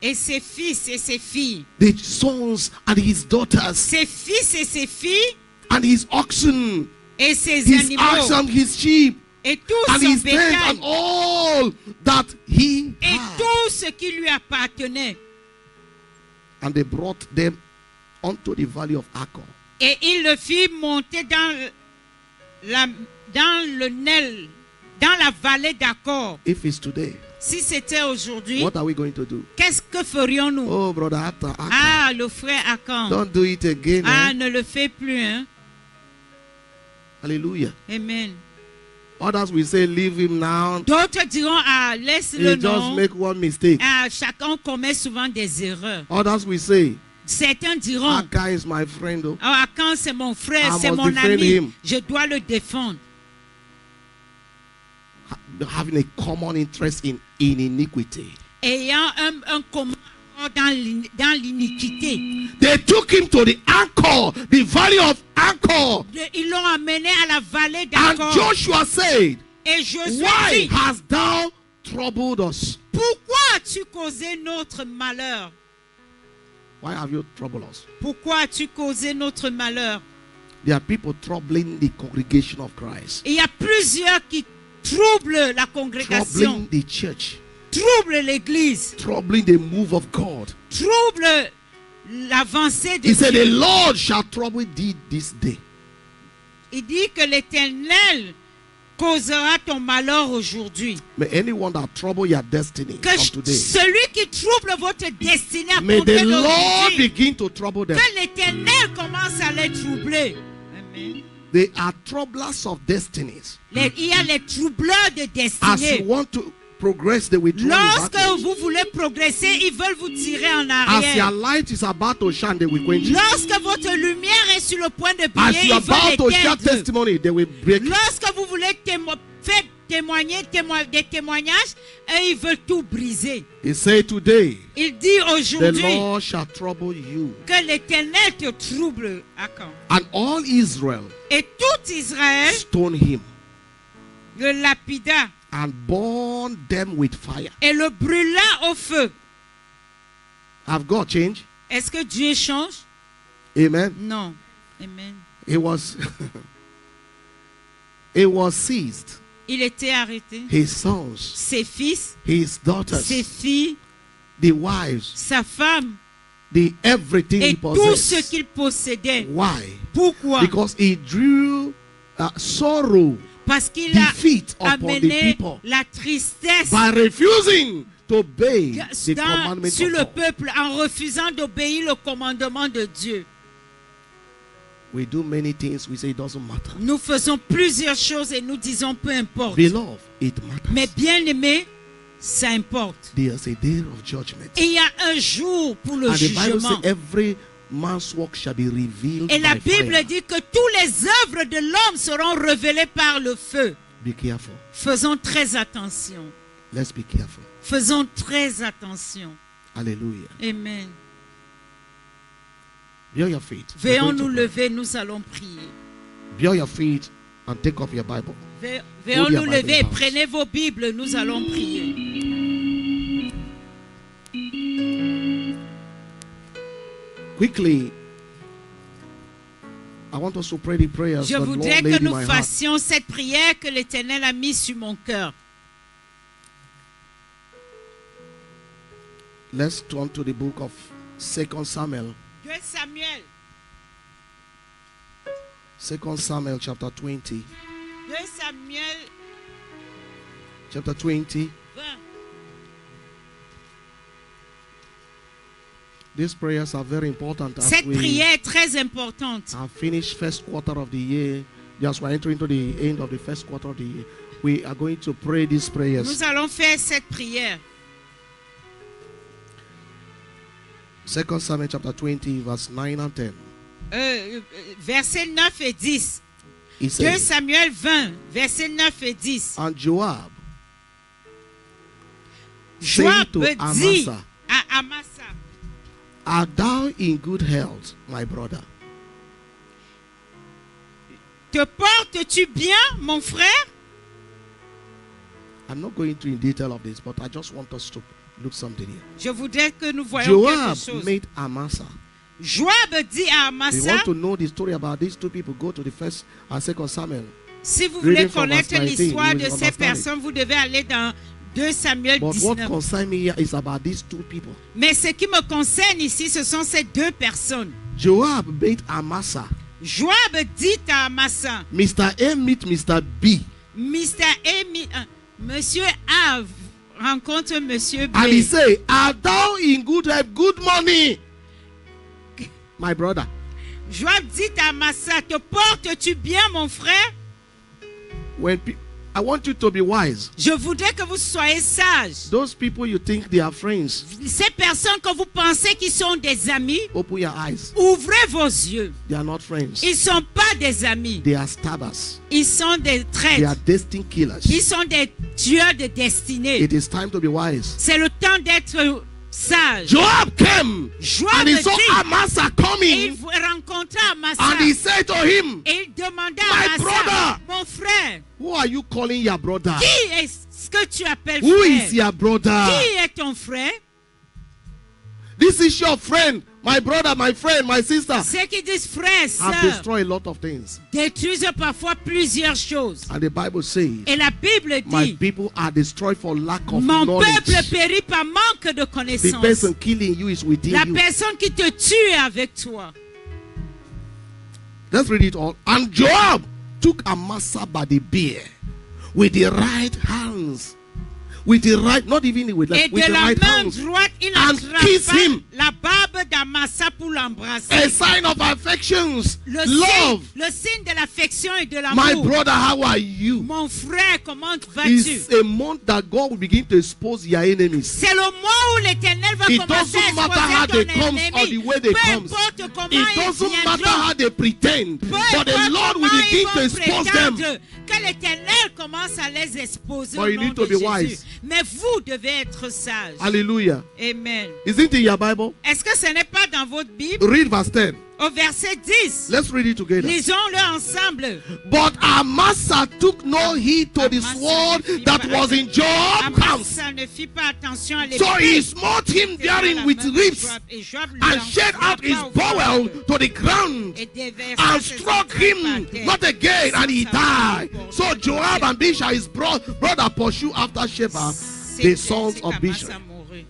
et ses fils et ses filles. the sons and his daughters, Ses fils et ses filles, and his oxen, et ses his animaux, oxen, his sheep, et tout and son his tents, bétail, and all that he et had. tout ce qui lui appartenait. And they brought them unto the valley of Achor. Et il le fit monter dans le Nil, dans la vallée d'Achor. If it's today, Si c'était aujourd'hui, what are we going to do? qu'est-ce que ferions-nous? Oh, brother, after Achor, Ah, le frère Akhan. don't do it again. Ah, Eh? ne le fais plus, hein? Hallelujah. Amen. Others will say, leave him now. D'autres diront, ah, laisse-le He just non. make one mistake. Ah, chacun commet souvent des erreurs. Others will say, Certains diront, Achan is my friend. Oh. ah, Akhan, c'est mon frère, I c'est must mon defend ami. him. Je dois le défendre. Having a common interest in iniquity. Ayant un commun dans l'iniquité. They took him to the Achor, the valley of Achor. Ils l'ont amené à la vallée And d'Achor. Joshua said, Et Josué why dit, hast thou troubled us? pourquoi as-tu causé notre malheur? Why have you troubled us? Pourquoi as-tu causé notre malheur? There are people troubling the congregation of Christ, Et il y a plusieurs qui troublent la congrégation, troubling the church, troublent l'église, troubling the move of God. troublent l'avancée de He said, the Dieu. Lord shall trouble thee this day. Il dit que l'Éternel causera ton malheur aujourd'hui. May anyone that trouble your destiny Que from today, celui qui trouble votre destinée à may compter the Lord d'aujourd'hui, begin to trouble them. que l'Éternel commence à les troubler. Amen. They are troublers of destinies. Il y a les troubleurs de As destinée. you want to progress, they will throw you Lorsque backwards. vous voulez progresser, ils veulent vous tirer en As your arrière. light is about to shine, they will quench you. Lorsque votre lumière est sur le point de As briller, you are ils veulent about to share l'éteindre. testimony, they will break you. Lorsque vous voulez faire témoigner des témoignages, et ils veulent tout briser. He said today, Il dit the aujourd'hui Lord shall trouble you. que l'Éternel te trouble. Akhan. And all Israel Et tout Israël stoned him le lapida and burned them with fire. et le brûla au feu. Have God changed? Est-ce que Dieu change? Amen. Non. Amen. It was it was seized. Il était arrêté. His sons, Ses fils, his daughters, ses filles, the wives, sa femme the everything et he tout ce possessed. qu'il possédait. Why? Pourquoi? Because he drew sorrow, Parce qu'il a defeat upon the amené people la tristesse by refusing to obey the commandments sur of le God. peuple en refusant d'obéir le commandement de Dieu. We do many things, we say it doesn't matter. Nous faisons plusieurs choses et nous disons peu importe. Beloved, it matters. Mais bien aimé, ça importe. There's a day of judgment. Et il y a un jour pour le And the Bible jugement. says every man's work shall be revealed Et la by Bible fire. dit que toutes les œuvres de l'homme seront révélées par le feu. Be careful. Faisons très attention. Let's be careful. Faisons très attention. Hallelujah. Amen. Be on your feet. We're Veillons going to nous pray. lever, nous allons prier. Be on your feet and take up your Bible. Veillons your nous Bible lever, in house. prenez vos Bibles, nous allons prier. Quickly, I want us to pray the prayers Je that the voudrais Lord laid que in nous my heart. fassions cette prière que l'Éternel a mise sur mon cœur. Let's turn to the book of 2 Samuel. 2 Samuel, 2 Samuel chapter 20. 2 Samuel Chapter 20. 20. These prayers are very important as Cette we prière est très importante. have finished first quarter of the year. Just we're entering into the end of the first quarter of the year. We are going to pray these prayers. Nous allons faire cette prière. 2 Samuel chapter 20, verse 9 and 10. Versets 9 et 10. He 2 says, Samuel 20, versets 9 et 10. and Joab Joab saying to dit Amasa, à Amasa, art thou in good health, my brother? te portes-tu bien, mon frère? I'm not going to in detail of this, but I just want us to look something here. Je voudrais que nous voyions Joab quelque chose. made Amasa. Joab dit à If you Amasa, want to know the story about these two people, go to the first and second Samuel. si vous reading voulez from connaître verse 19, l'histoire you de will ces understand personnes, vous devez aller dans 2 Samuel But what 19. concerns me here is about these two people. Mais ce qui me concerne ici, ce sont ces deux personnes. Joab made Amasa. Joab dit à Amasa, Mr. A meet Mr. B. Mr. Amy, Monsieur A rencontre Monsieur B. And he say, art thou in good health? Good morning, my brother. Joab dit à Amasa, te portes-tu bien, mon frère? When I want you to be wise. Je voudrais que vous soyez sages. Those people you think they are friends, Ces personnes que vous pensez qui sont des amis, open your eyes. ouvrez vos yeux. They are not friends. Ils ne sont pas des amis. They are stabbers. Ils sont des They are traîtres. destiny killers. Ils sont des tueurs de destinée. It is time to be wise. C'est le temps d'être sage. Joab came Joab and he saw dit, Amasa et coming, il rencontra Amasa. and he said to him, Et il demanda My à Amasa, brother. mon frère, who are you calling your brother? qui est-ce que tu appelles Who is frère? your brother? Qui est ton frère? This is your friend, my brother, my friend, my sister. Ceux qui disent frère, Have sœur, destroyed a lot of things. détruisent parfois plusieurs choses. And the Bible says, Et la Bible my dit, people are destroyed for lack of mon knowledge. peuple périt par manque de The connaissance. person killing you is within La you. personne qui te tue est avec toi. Let's read it all. And Joab took Amasa by the beard with the right hands. With the right, not even with, Et like, with de the la right main hands. droite, il And kiss attrapa him. la barbe d'Amasa pour A l'embrasser. sign of affections, Le love. signe de l'affection et de My l'amour. brother, how are you? Mon frère, comment vas-tu? It's a month that God will begin to expose your enemies. C'est le mois où l'Éternel va It commencer doesn't à matter how exposer they ton come or the ennemi. way they Peu come. importe comment It ils doesn't matter viendront. how they pretend, Peu but the importe Lord will comment begin ils to vont expose them. prétendre. Que l'Éternel commence à les exposer But au you nom need to de be Jésus. wise. Mais vous devez être sages. Hallelujah. Amen. Isn't it in your Bible? Est-ce que ce n'est pas dans votre Bible? Read verse 10. Au verset 10. Let's read it together. Lisons-le ensemble. But Amasa took no heed to the sword that was in Joab's hands. Amasa ne fit pas attention à So he l'épée. smote him C'était dans therein la with main de ribs Joab, et Joab lui and en shed out frappa his au bowel front to the ground et déversa and ses struck entrailles him par terre. not again, and he Sans savoir died. pour So lui. Joab and Bishai his brother pursue after Sheba, C'est the ainsi sons of qu'Amasa Bishai. mourut.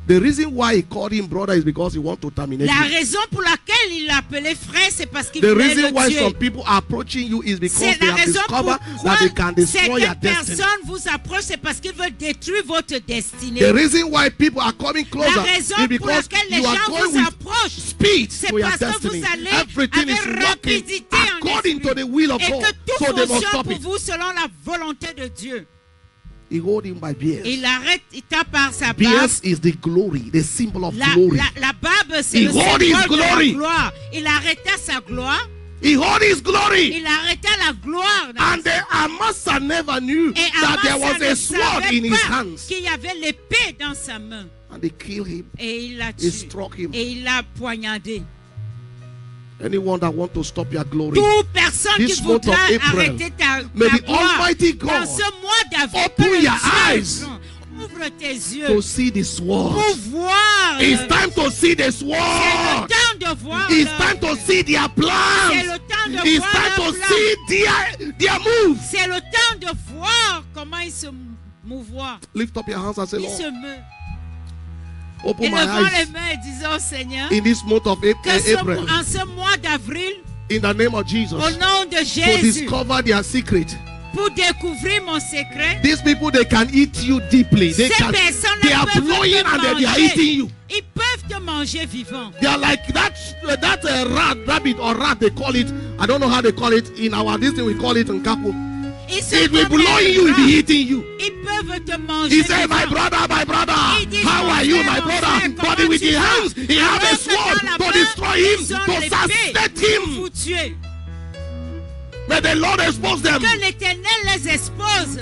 The reason why he called him brother is because he wants to terminate La you. raison pour laquelle il l'appelait frère, c'est parce qu'il The voulait reason le why tuer. some people are approaching you is because C'est they la have raison discovered pourquoi that they can destroy your certaines destiny. personnes vous approchent, c'est parce qu'ils veulent détruire votre destinée. The reason why people are coming La closer raison is pour because laquelle les you are gens going vous with approchent, speed c'est to your parce que destiny. vous allez Everything is avec working rapidité en according esprit. to the will of Et God. que tout So they must fonctionne stop pour it. vous selon la volonté de Dieu. He hold him by beard. Il arrête, il tape par sa barbe. Beard is the glory, the symbol of glory. La barbe, c'est He le hold his symbole de la glory. gloire. Il arrêta sa gloire. He hold his glory. Il arrêta la gloire. And the Amasa never knew Et that there Amasa was ne a sword savait in his pas hands. qu'il y avait l'épée dans sa main. And they killed him. Et il l'a He tué. struck him. Et il l'a poignardé. Anyone that want to stop your glory, Toute personne This qui month of voudra April, arrêter ta may the gloire Almighty God dans ce mois d'avril, open que le your Dieu eyes grand ouvre tes yeux to see the sword. pour voir. It's time to see the C'est le sword. temps de voir. It's leur- time to see their C'est plans. le temps de It's voir time leur to plan. see their moves. C'est le temps de voir comment ils se mouvoient. Lift up your hands and say, Ils Lord, se meuvent. open my Élevons les eyes mains et disons, Seigneur, in this month of que April, en ce mois d'avril, in the name of Jesus, au nom de to Jésus, discover their secret. pour découvrir mon secret, These people, they can eat you deeply. They ces are personnes-là peuvent blowing te and they are manger. eating you. Ils peuvent te manger vivant. They are like that rabbit or rat, they call it. I don't know how they call it. In our this thing, we call it in Kapu. Ils sont It will comme blow les you, it will be rats. eating you. Ils peuvent te manger He said, my vivant. brother, Il dit, how mon are you, frère, my mon brother? frère, But comment with tu his vas? hands, he has a Alors que sword dans la to main, destroy him, ils ont to l'épée suspect pour him. vous tuer. May the Lord expose them. Que l'Éternel les expose.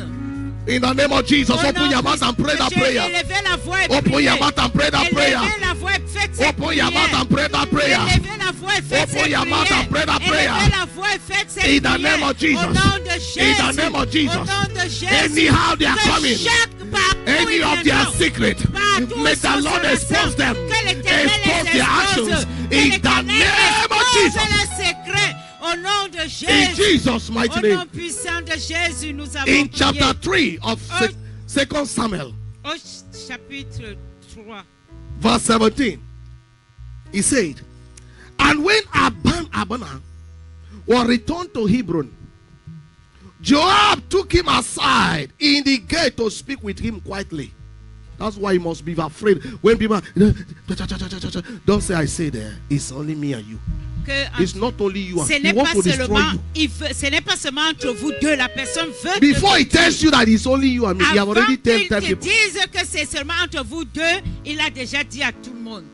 In the name of Jesus, Au open nom your de mouth and pray that Jésus, prayer. élevez la voix et Open priez. your mouth and pray that prayer. Élevez la voix et faites cette Open your mouth prière. and pray that prayer. Élevez la voix et faites Open cette your mouth and pray that prayer. Élevez la voix et faites cette In the prière. name of Jesus. Au nom de Jésus. In the name of Jesus. Au nom de Jésus. Anyhow they are Que coming. chaque partout Any ils of their viendront. secret, Partout may où the sont Lord sur expose la them. scène. Que l'Éternel Expose les their expose. actions. Que In the l'Éternel name of expose Jesus. le secret. Au nom de In Jésus. Jesus' mighty Au name. nom puissant de Jésus, nous avons In prié. chapter 3 of Oh. 2 Samuel, Au chapitre 3. verse 17, he said, and when Abner was returned to Hebron, Joab took him aside in the gate to speak with him quietly. That's why you must be afraid. When people don't say, I say there, it's only me and you. It's not only you. Ce He n'est wants pas to destroy seulement, you. ce n'est pas seulement entre vous deux. La personne veut Before te he tells you that it's only you and me, he have Avant already told qu'il 10 te people. dise que c'est seulement entre vous deux, il a déjà dit à tout le monde.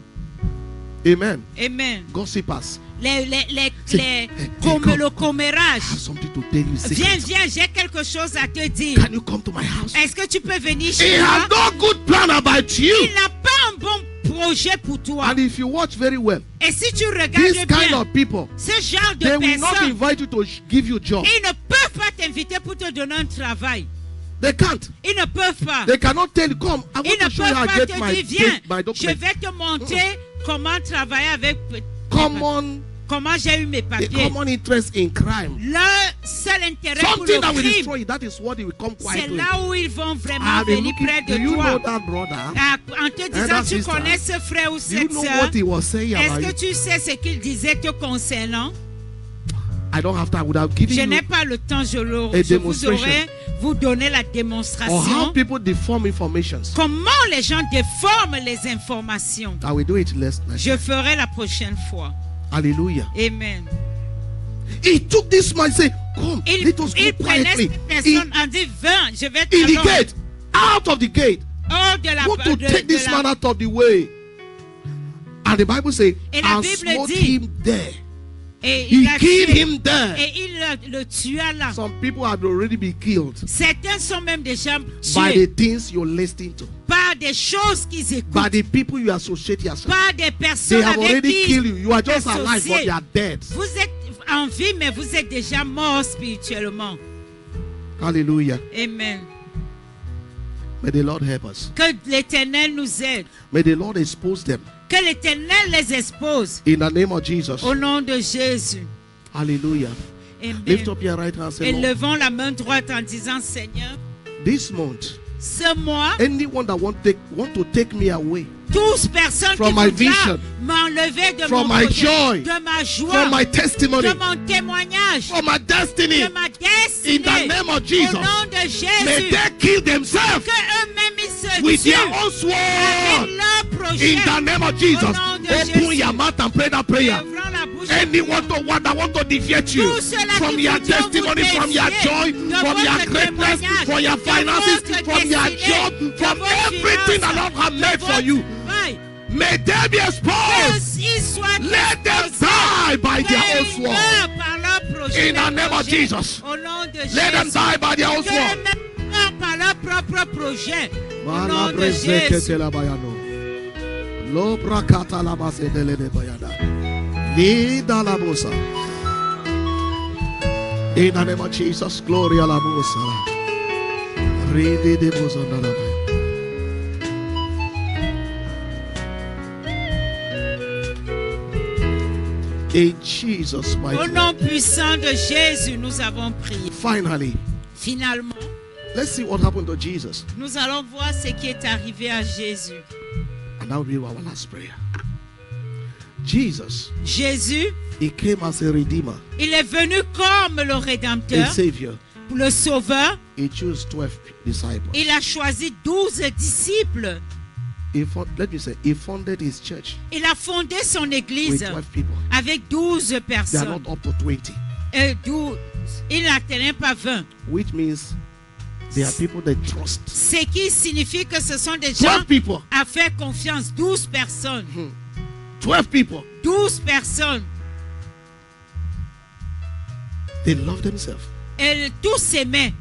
Amen. Amen. Gossipers. Comme le commérage. I have something to tell you. Viens, Secret. viens, j'ai quelque chose à te dire. Can you come to my house? Est-ce que tu peux venir He chez has moi? no good plan about you. Il n'a pas un bon projet pour toi. And if you watch very well, Et si tu this regardes kind bien, of people, ce genre de they will not personnes, invite you to give you job. ils ne peuvent pas t'inviter pour te donner un travail. They can't. Ils ne peuvent pas. They cannot tell you, come, I Ils want ne to show you peuvent how pas I te get my, dire, viens, my je document. vais te montrer comment travailler avec, comment j'ai eu mes The papiers. common interest in crime. Leur seul intérêt pour Something le that will crime, destroy you. That is what he will come c'est quietly. là où ils vont vraiment I've been venir looking. près Do de you know toi. that brother? En te disant, that tu sister? connais ce frère ou Do you cette know sœur. what he was saying Est-ce about que you? tu sais ce qu'il disait te concernant? I don't have to. I would have given Je you. n'ai pas le temps, je vous demonstration. aurais vous donner la Or how démonstration. people deform informations. Comment les gens déforment les informations. I will do it next. Je ferai la prochaine fois. Hallelujah. Amen. He took this man and said, come, Il let us go prenait quietly. cette personne en dit, viens, je vais In the t'allonger. gate, out of the gate. Hors de la Want to take this man out of the way. And the Bible says, Et la and Bible smote dit, him there. Et He il a killed tué. him there. Et il le tua là. Some people have already been killed Certains sont même déjà by tués the things you're listening to, par des choses qu'ils écoutent, by the people you associate yourself. par des They personnes have avec already qui killed you. You are just alive, but associés. they are dead. Vous êtes en vie, mais vous êtes déjà mort spirituellement. Hallelujah. Amen. May the Lord help us. Que l'Éternel nous aide. May the Lord expose them. Que l'Éternel les expose. In the name of Jesus. Au nom de Jésus. Hallelujah. Amen. Lift up your right hand and say, Lord, Élevons la main droite en disant, Seigneur, this month, ce mois, anyone that want to take me away tous personnes from qui my voudra vision, m'enlever de from mon my projet, joy, de ma joie, from my testimony, de mon témoignage, from my destiny, de ma in the destinée, name of au Jesus, nom de may Jésus, they kill themselves que eux-mêmes ils se with their tuent own sword. avec leur projet. In the name of Jesus, Au nom de open Jésus. your mouth and pray that prayer. Ouvrons la bouche. Anyone that want to defeat you Tous ceux-là from qui your voudront testimony, vous from your défier joy, de from your votre greatness, témoignage, from your de finances, votre from your destinée, job, de from vos everything the finances, Lord has de made for votre you, travail, may they be exposed. qu'ils soient Let them exposés, die by their own qu'ils sword. meurent par leur projet, In the name of projet. Jesus. Au nom de Let them Jésus. die by their own Que sword. eux-mêmes meurent par leur propre projet. Au nom de Jésus. Lo brakata la masedele de bayada. Lida la musa. In the name of Jesus, glory a la musa. Ridi de musa na la bay. In Jesus' mighty Au name. nom puissant de Jésus, nous avons prié. Finally, Finalement, let's see what happened to Jesus. nous allons voir ce qui est arrivé à Jésus. And that will be our last prayer. Jesus, Jésus, he came as a redeemer, il est venu comme le a Rédempteur, savior. le Sauveur. He chose 12 disciples. Il a choisi 12 disciples. He founded his church Il a fondé son with église 12 people. avec 12 They are personnes. not up to 20, Et 12, il n'atteint pas 20. which means they are people they trust. Ce qui signifie que ce sont des gens 12 people. à faire confiance. 12 personnes. 12 people. 12 personnes. They love themselves. Et tous s'aimaient.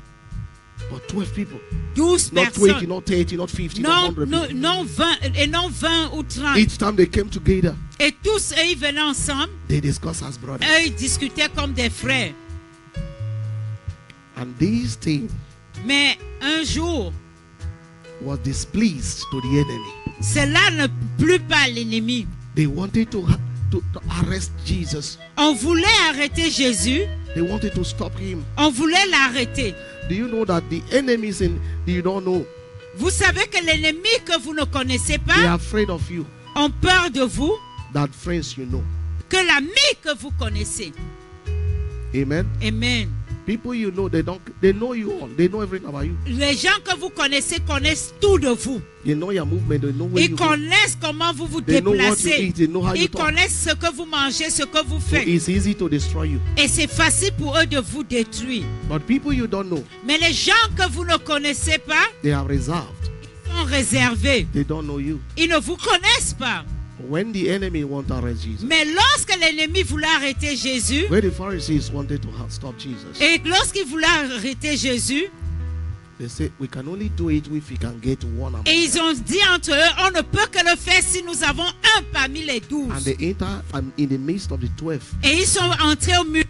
But 12 people. 12 Not 20, personnes. not 30, not 50, not Non, 100 non, people. non 20, et non 20 ou 30. Each time they came together, Et tous, eux, ils venaient ensemble. they discussed as brothers. Eux, ils discutaient comme des frères. And this thing Mais un jour, was displeased to the enemy. cela ne plut pas à l'ennemi. They wanted to arrest Jesus. On voulait arrêter Jésus. They wanted to stop him. On voulait l'arrêter. Do you know that the enemies you don't know, Vous savez que l'ennemi que vous ne connaissez they are pas afraid of you, ont peur de vous, that friends you know. que l'ami que vous connaissez. Amen. Amen. People you know, they know you all. They know everything about you. Les gens que vous connaissez connaissent tout de vous. They know your movement. They know where Ils you go. connaissent comment vous vous They know what you déplacez. eat. They know how you Ils talk. connaissent ce que vous mangez, ce que vous So faites. it's easy to destroy you. Et c'est facile pour eux de vous détruire. But people you don't know, Mais les gens que vous ne connaissez pas they are reserved. sont réservés. They don't know you. Ils ne vous connaissent pas. When the enemy want to arrest Jesus, Mais lorsque l'ennemi voulait arrêter Jésus, when the Pharisees wanted to stop Jesus, et lorsqu'il voulait arrêter Jésus, they say we can only do it if we can get one among et ils them. ont dit entre eux, on ne peut que le faire si nous avons un parmi les 12. And they enter in the midst of the 12. Et ils sont entrés au mur.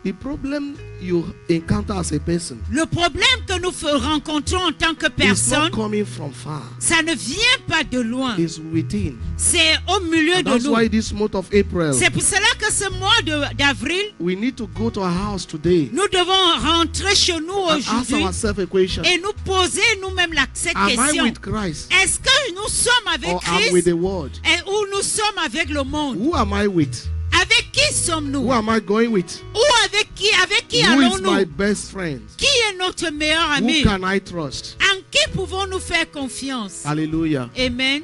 The problem you encounter as a person Le problème que nous rencontrons en tant que is personne, not coming from far. ça ne vient pas de loin. It's within. C'est au milieu And de that's nous. why this month of April, C'est pour cela que ce mois d'avril, we need to go to our house today nous devons rentrer chez nous and ask aujourd'hui ourselves a question. et nous poser nous-mêmes cette Am I question. with Christ Est-ce que nous sommes avec or am with Christ the world? ou nous sommes avec le monde? Who am I with? Avec qui sommes-nous? Who am I going with? Ou avec qui Who is my allons-nous? best friend? Qui est notre meilleur Who ami? can I trust? En qui pouvons-nous faire confiance? Hallelujah. Amen.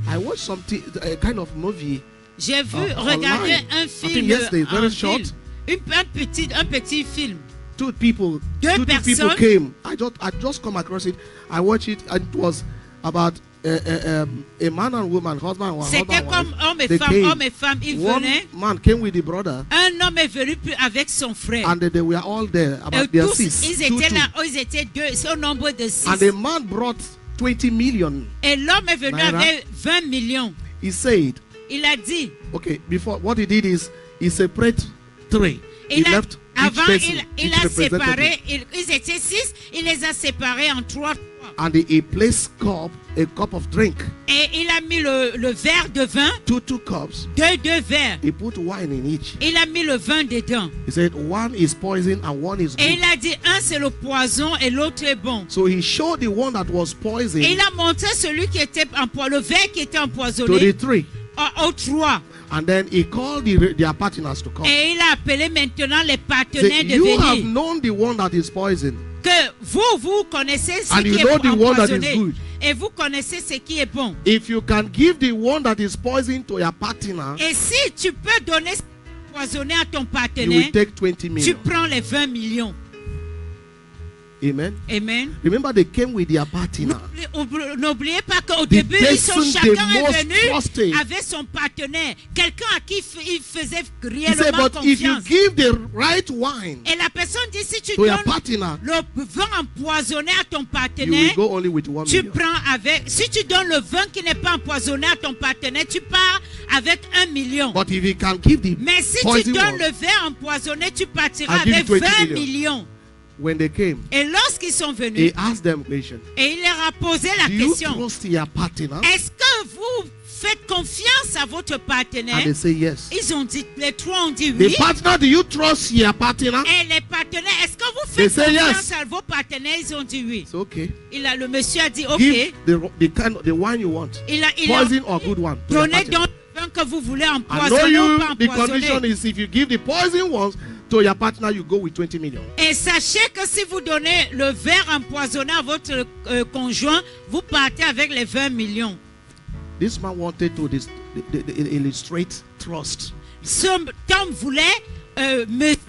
I watched something, a kind of movie. J'ai vu online. regarder un I think film, yesterday, very un short. film, un petit film. Two people personnes. came. I just come across it. I watched it, and it was about a man and woman, husband and wife. C'était comme homme et They femme, came. homme et femme. Ils One venaient. man came with the brother, Un homme est venu avec son frère. and they were all there. Et About their tous, six, ils two, étaient two. là, ils étaient deux, c'est au nombre de 6. And the man brought 20 million. Et l'homme est venu Naira. avec 20 millions. He said, Il a dit, okay, before what he did is he separate three. He il a, left each avant person, il each a representative. séparé, ils étaient 6, il les a séparés en 3. And he placed a cup of drink. Et il a mis le verre de vin, Two cups. deux verres. He put wine in each. Il a mis le vin dedans. He said one is poison and one is Et good. il a dit, un c'est le poison et l'autre est bon. So he showed the one that was poison Et il a montré celui qui était le verre qui était to empoisonné the three. aux trois. And then he called their partners to come. Et il a appelé maintenant les Say, partenaires de you have venir. known the one that is poison. Que vous connaissez ce And qui you est know the one that is empoisonné. good. Et vous connaissez ce qui est bon. If you can give the one that is poison to your partner, Et si tu peux donner ce empoisonné à ton you partenaire, will take 20 tu million. prends les 20 millions. Amen. Amen. Remember, they came with their partner. N'oubliez pas qu'au The début, person chacun the est most venu trusted. avec son partenaire. Quelqu'un à qui il faisait He said, réellement but if you confiance. give the right wine Et la personne dit, si tu to your donnes partner, le vin empoisonné à ton you will partenaire, go only with 1 tu million. prends avec. Si tu donnes le vin qui n'est pas empoisonné à ton partenaire, tu pars avec 1 million. But if you can give the Mais si tu poison donnes one, le vin empoisonné, tu partiras I'll give avec you 20 20 million. millions. when they came, Et lorsqu'ils sont venus, he asked them a question. et il leur a posé la Do you question, trust your partner? est-ce que vous faites confiance à votre And partenaire? they say yes. Ils ont dit, les trois ont dit The oui. partner, do you trust your partner? Et les partenaires, est-ce que vous They faites say confiance yes. à vos partenaires? Ils ont dit oui. It's okay. Le monsieur a dit ok. Give the wine you want. Il a Poison or good one. to your donné partner. donc le vin que vous voulez I know empoisonner ou you, pas the condition empoisonner. is if you give the poison ones to your partner, you go with 20 million. Et sachez que si vous donnez le verre empoisonné à votre conjoint, vous partez avec les 20 millions. This man wanted to illustrate trust. Ce homme voulait mesurer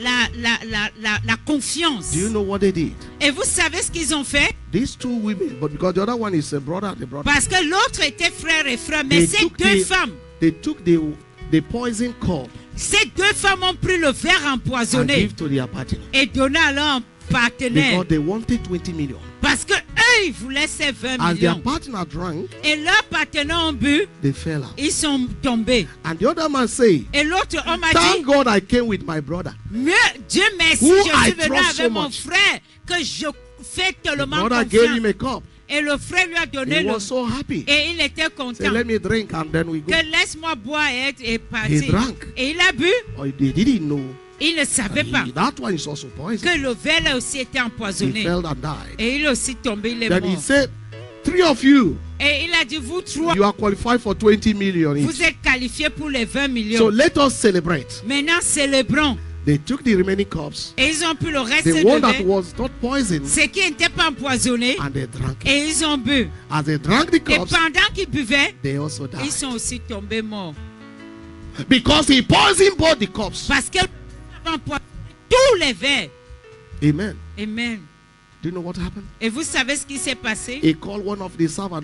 la confiance. Do you know what they did? Et vous savez ce qu'ils ont fait? These two women, but because the other one is a brother, the brother. Parce que l'autre était frère et frère, mais They ces took deux femmes, They took the poison cup ces deux femmes ont pris le verre and empoisonné give to their partner et donné à leur partenaire. because they wanted 20 million. Parce que eux, ils voulaient ces 20 As their millions. partner drank, Et leurs partenaires ont bu, they fell out. ils sont tombés. And the other man say, Et l'autre homme a thank dit, God I came with my brother. mieux, Dieu merci, Who je I suis venu trust avec so mon much. frère, que je fais The tellement brother gave him confiance. a cup. Et le frère lui a donné He le... was so happy. Et il était Say, content. let me drink and then we go. Que laisse-moi boire et He partir. drank. Et il a bu, Or they didn't know. il ne savait pas That one is also poison. que le verre aussi était He empoisonné. fell and died. Et il est aussi tombé, il est Then he mort. said, 3 of you, Et il a dit, vous trois, you are qualified for 20 million each. vous êtes qualifiés pour les 20 So millions. let us celebrate. Maintenant, célébrons. They took the remaining cups, Et ils ont pris le reste the de one that verre, was not poisoned, ce qui n'était pas empoisonné, and they drank it. et ils ont bu. As they drank the Et cups, pendant qu'ils buvaient, they also ils died. sont aussi tombés morts. Because he poisoned both the cups. Parce qu'ils avaient empoisonné tous les verres. Amen. Amen. Do you know what happened? Et vous savez ce qui s'est passé? He called one of the servants,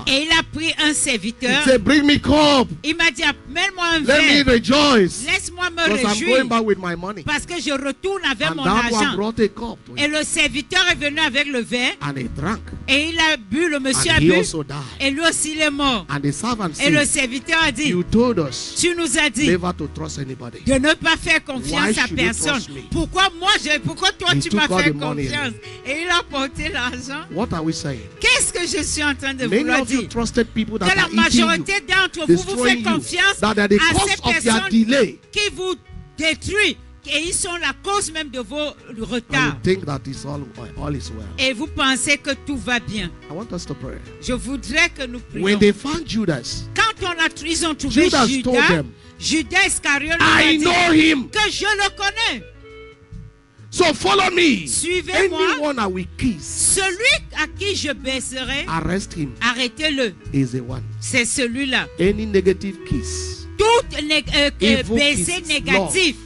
Et il a pris un He serviteur. said, bring me cup. Il m'a dit, amène-moi un Let me verre. rejoice. Laisse-moi me Because I'm réjouir. going back with my money. Parce que je retourne avec And mon that one argent. brought a cup to Et him. le serviteur est venu avec le verre. And he drank. Et il a bu, le monsieur And a he bu. also died. Et lui aussi, il est mort. And the servant Et le said, serviteur a dit, you told us tu nous as dit never to trust anybody. de ne pas faire Why confiance à should you personne. trust me? Pourquoi toi He tu took m'as all fait the money confiance? Et il a porté l'argent. What are we saying? Qu'est-ce que je suis en train de Many vouloir of you dire? trusted people Que that la are eating you, majorité d'entre vous, vous destroying faites you, confiance that are the à cause ces of your personnes delay. qui vous détruisent. Et ils sont la cause même de vos And you retards. think that all is well. Et vous pensez que tout va bien. I want us to pray. Je voudrais que nous prions. When they found Judas, Quand ils ont trouvé Judas told Judas, them, Judas Iscariot lui I a dit know him. que je le connais. So follow me. Suivez-moi. Anyone I will kiss, Celui à qui je baisserai, arrest him. arrêtez-le. Is the one. C'est celui-là. Any negative kiss Tout Evil baiser kiss, négatif,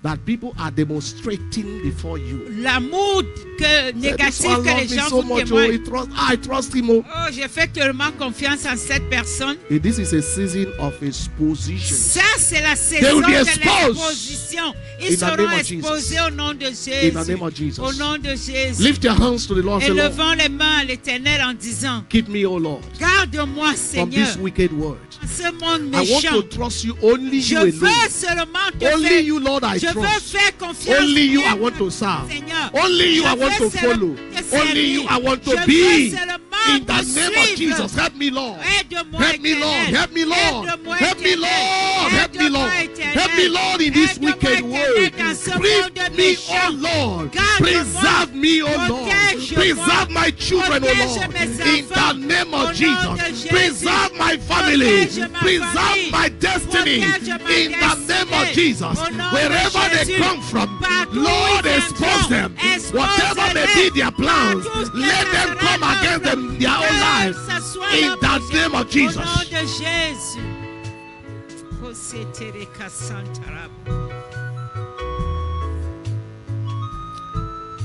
that people are demonstrating before you. l'amour Say, this négatif one que loves les me gens so vous much. Oh, témoignent. I trust him. Oh. Oh, j'ai fait tellement confiance en cette personne. And this is a season of exposition. Ça, c'est la They saison will be de exposed. l'exposition. Ils In the seront name of exposés au nom de In Jésus. the name of Jesus. Au nom de Jésus. Lift your hands to the Lord. Say, Lord, Élevant les mains à l'Éternel en disant, keep me, O Lord, garde-moi, from Seigneur, this wicked world. ce monde I want méchant. to trust you, only Je you veux alone. seulement te Only faire. you, Lord, I Je veux trust. faire confiance. Only you I rien want que to serve. Seigneur. Only you Je I want veux to follow. te Only you I want to Je be. veux seulement In te the name of suivre. Jesus, help me, Lord. Aide-moi, Help me, Lord. Éternel. Help me, Lord. Aide-moi, Help me, Lord. Éternel. Help me, Lord. Aide-moi, Éternel. Help me, Lord, in this Aide-moi, wicked Éternel, world. dans ce Preserve monde me, méchant. oh Lord. Garde-moi. Preserve me, oh Lord. Protège-moi. Preserve my children, oh Protège Lord. mes In enfants. the name Au nom of de Jesus. Jésus. Preserve my family. Protège ma Preserve famille. my destiny. Protège ma In the name of destinée. Jesus. Au nom de Wherever they Jésus. come from, Partout où Lord, ils expose viendront, them. expose-les. Whatever may be their plans, Partout où let them sera come leur against plan. them, their own Que lives. ça soit In leur the projet. name of Au Jesus. nom de Jésus.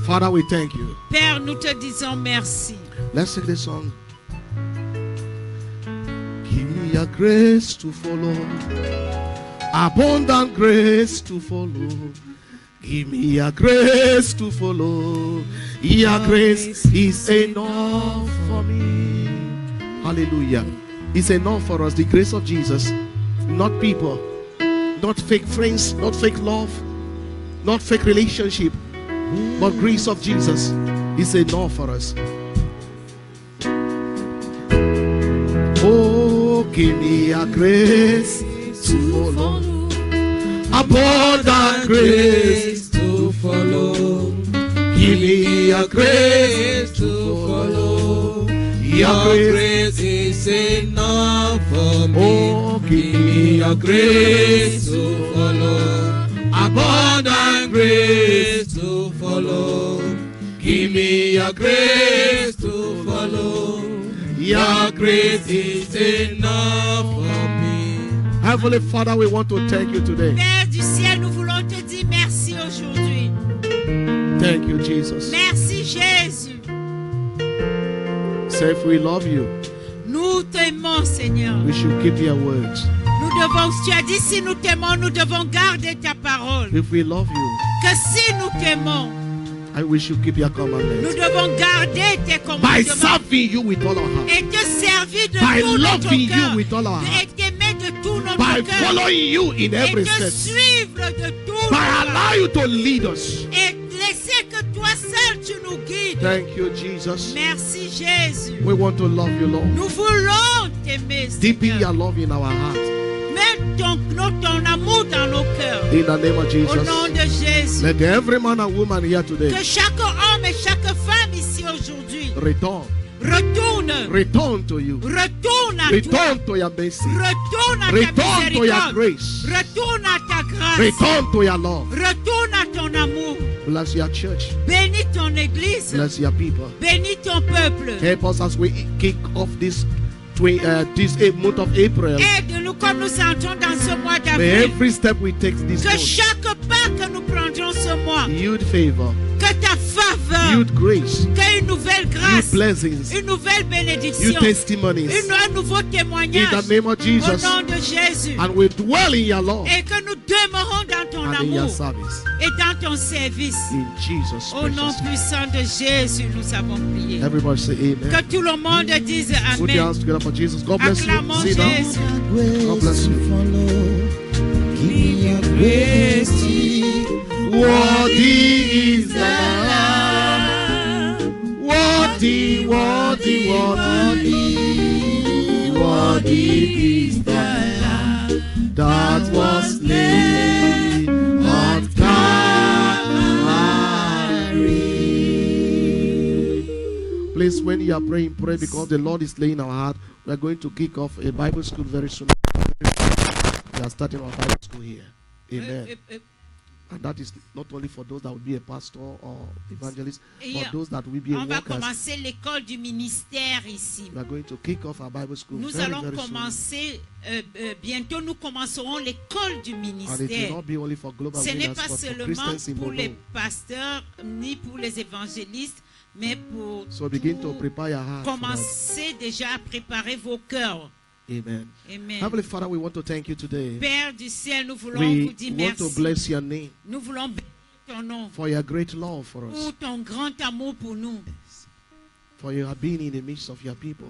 Father, we thank you. Père, nous te disons merci. Let's sing this song. Give me a grace to follow, abundant grace to follow. Give me a grace to follow. Your grace is enough for me. Hallelujah. It's enough for us. The grace of Jesus, not people, not fake friends, not fake love, not fake relationship, but grace of Jesus is enough for us. Oh, give me a grace to follow, abundant grace to follow. Give me a grace to follow. Your grace is enough for me. Oh, Give me your grace to follow. Abundant grace to follow. Give me your grace to follow. Your grace is enough for me. Heavenly Father, we want to thank you today. Père du ciel, nous voulons te dire merci aujourd'hui. Thank you, Jesus. Merci Jésus. Say, if we love you, Nous t'aimons, Seigneur. we should keep your words. Nous devons, tu as dit, si nous t'aimons, nous devons garder ta parole. If we love you, Que si nous t'aimons, we should keep your nous commandments. devons garder tes By commandements serving you with all our heart, et te servir de by tout notre loving cœur you with all our heart, et t'aimer de tout notre by cœur following you in et every te step, suivre de tout by notre allowing you to lead us. et laisser que toi seul tu nous guides. Thank you, Jesus. Merci Jésus. We want to love you, Lord. Nous voulons t'aimer, Deepen Seigneur. your love in our heart. Mets ton amour dans nos cœurs. In the name of Au Jesus. nom de Jésus. Let every man and woman here today Que chaque homme et chaque femme ici aujourd'hui return. Return to you. Retourne à toi. Return to your mercy. Retourne à ta Return to your miséricorde. grace. Retourne à ta grâce. Return to your love. Retourne à ton amour. Bless your church. Bénis ton église. Bless your people. Bénis ton peuple. Help us as we kick off this month of April. Aide-nous comme nous entrons dans ce mois May d'avril. every step we take this Que month chaque pas que nous prendrons ce mois, yield favor, que ta faveur, yield grace, que une nouvelle yield grâce, blessings, une nouvelle yield bénédiction, testimonies. un nouveau In témoignage the name of au Jesus. nom de Jésus. And we dwell in your love Et que nous demeurons dans ton and in your amour service. et dans ton service. In Jesus' Au nom precious name. puissant de Jésus, nous avons prié. Everybody say amen. Que tout le monde dise Put your Amen. hands together for Jesus. God bless you. Acclamons Sit down. Jésus. God bless you. Give me your grace. Worthy is the Lamb. Worthy, worthy, worthy. Worthy is the Lamb that was slain on Calvary. Please, when you are praying, pray because the Lord is laying our heart. We are going to kick off a Bible school very soon. We are starting our Bible school here. Amen. And that is not only for those that will be a pastor or evangelist, but those that will be On va workers. commencer l'école du ministère ici. We are going to kick off our Bible school Nous very, allons very soon. commencer, bientôt nous commencerons l'école du And it will ministère. not be only for global Ce n'est leaders, pas but for seulement Christians in pour les Bono. pasteurs ni pour les évangélistes, mais pour So begin to prepare your heart for that. commencer déjà à préparer vos cœurs. Amen. Amen. Heavenly Father, we want to thank you today. Père du ciel, nous voulons We vous dire want to merci. bless your name Nous voulons bénir ton nom for your great love for us. pour ton grand amour pour nous. For you have been in the midst of your people.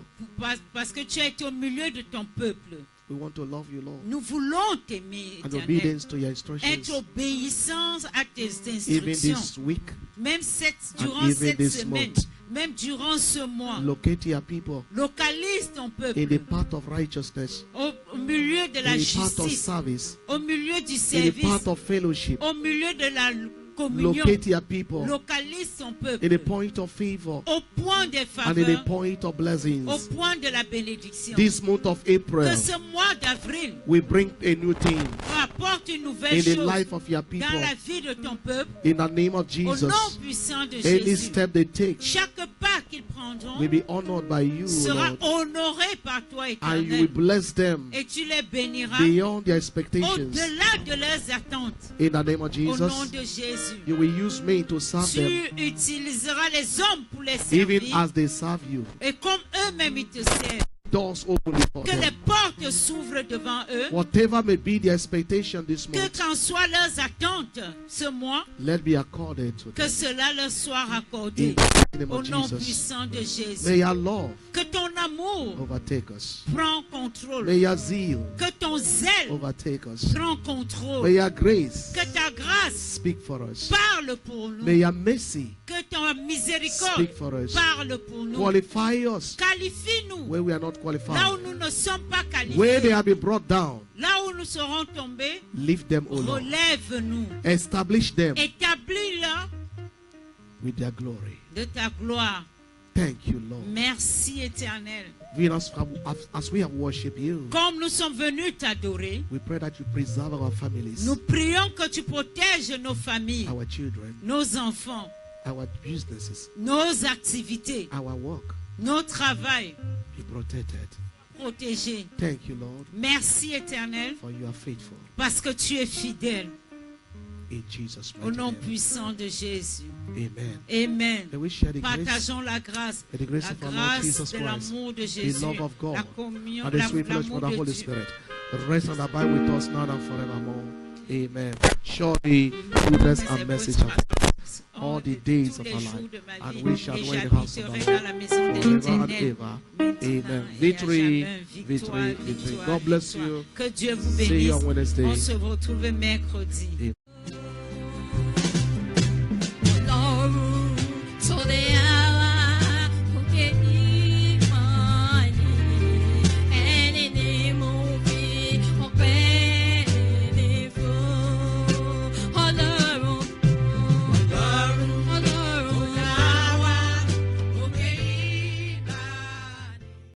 Parce que tu as été au milieu de ton peuple. We want to love you, Lord. Nous voulons t'aimer, And Éternel. obedience to your instructions. Être obéissance à tes Even instructions. this week. Même And durant even cette this semaine, month. même durant ce mois. Locate your people Localise ton in peuple the path of righteousness, au milieu de la in the path of justice, service, au milieu du in the service, path of fellowship. au milieu de la communion. Locate your people Localise ton in peuple the point of favor au point des and in the faveurs, point of au blessings. point de la bénédiction. This month of Que April, ce mois d'avril we bring a new thing apporte une nouvelle in the chose life of your dans people. la vie de ton peuple. In the name of Au nom Jesus, puissant de any Jésus. step they take Chaque pas qu'ils prendront will be honored by you, sera Lord, honoré par toi, and you will Éternel. bless them Et tu les béniras beyond their expectations. au-delà de leurs attentes. In the name of Au nom Jesus, de Jésus. you will use me to serve Tu them, utiliseras les hommes pour les even servir. as they serve you. Et comme eux-mêmes ils te servent. Doors open before Que les them. portes s'ouvrent devant eux. Whatever may be their expectation this Que month, qu'en soient leurs attentes ce mois, let be accorded to que them. cela leur soit In accordé. the name Au of nom Jesus, puissant de Jésus. may your love Que ton amour overtake us. prend contrôle. May your zeal Que ton zèle overtake us. prend May contrôle. your grace Que ta grâce speak for us. parle pour nous. May your mercy Que ta miséricorde speak for us. parle pour nous. Qualify us Qualifie-nous where we are not là où qualified. nous ne sommes pas Where they qualifiés. have been brought down, Là où nous serons tombés, lift them, O Lord. relève-nous. Establish them Établis-le with their glory. de ta gloire. Thank you, Lord. Merci éternel. Even as we have worshipped you, Comme nous sommes venus t'adorer, we pray that you preserve our families, nous prions que tu protèges nos familles, our children, nos enfants, our businesses, nos activités, our work. nos travails Be protected. protégés. Thank you, Lord, Merci éternel for you are faithful. parce que tu es fidèle. In Jesus' Au mighty nom name. puissant de Jésus. Amen. Amen. May we share the grace, Partageons la grâce. the grace La of our Lord grâce Jesus de Christ, l'amour de the Jésus. love of God, La communion, and the sweet fellowship l'amour of the de Holy Dieu. Spirit. Rest and abide with us now and forevermore. Amen. Surely goodness and mercy shall follow us all the days of our life, and we shall dwell in the house of the Lord forever and ever. Amen. Victory, victory, victory. God bless you. Que Dieu vous See you bénisse. on Wednesday. On se retrouve mercredi.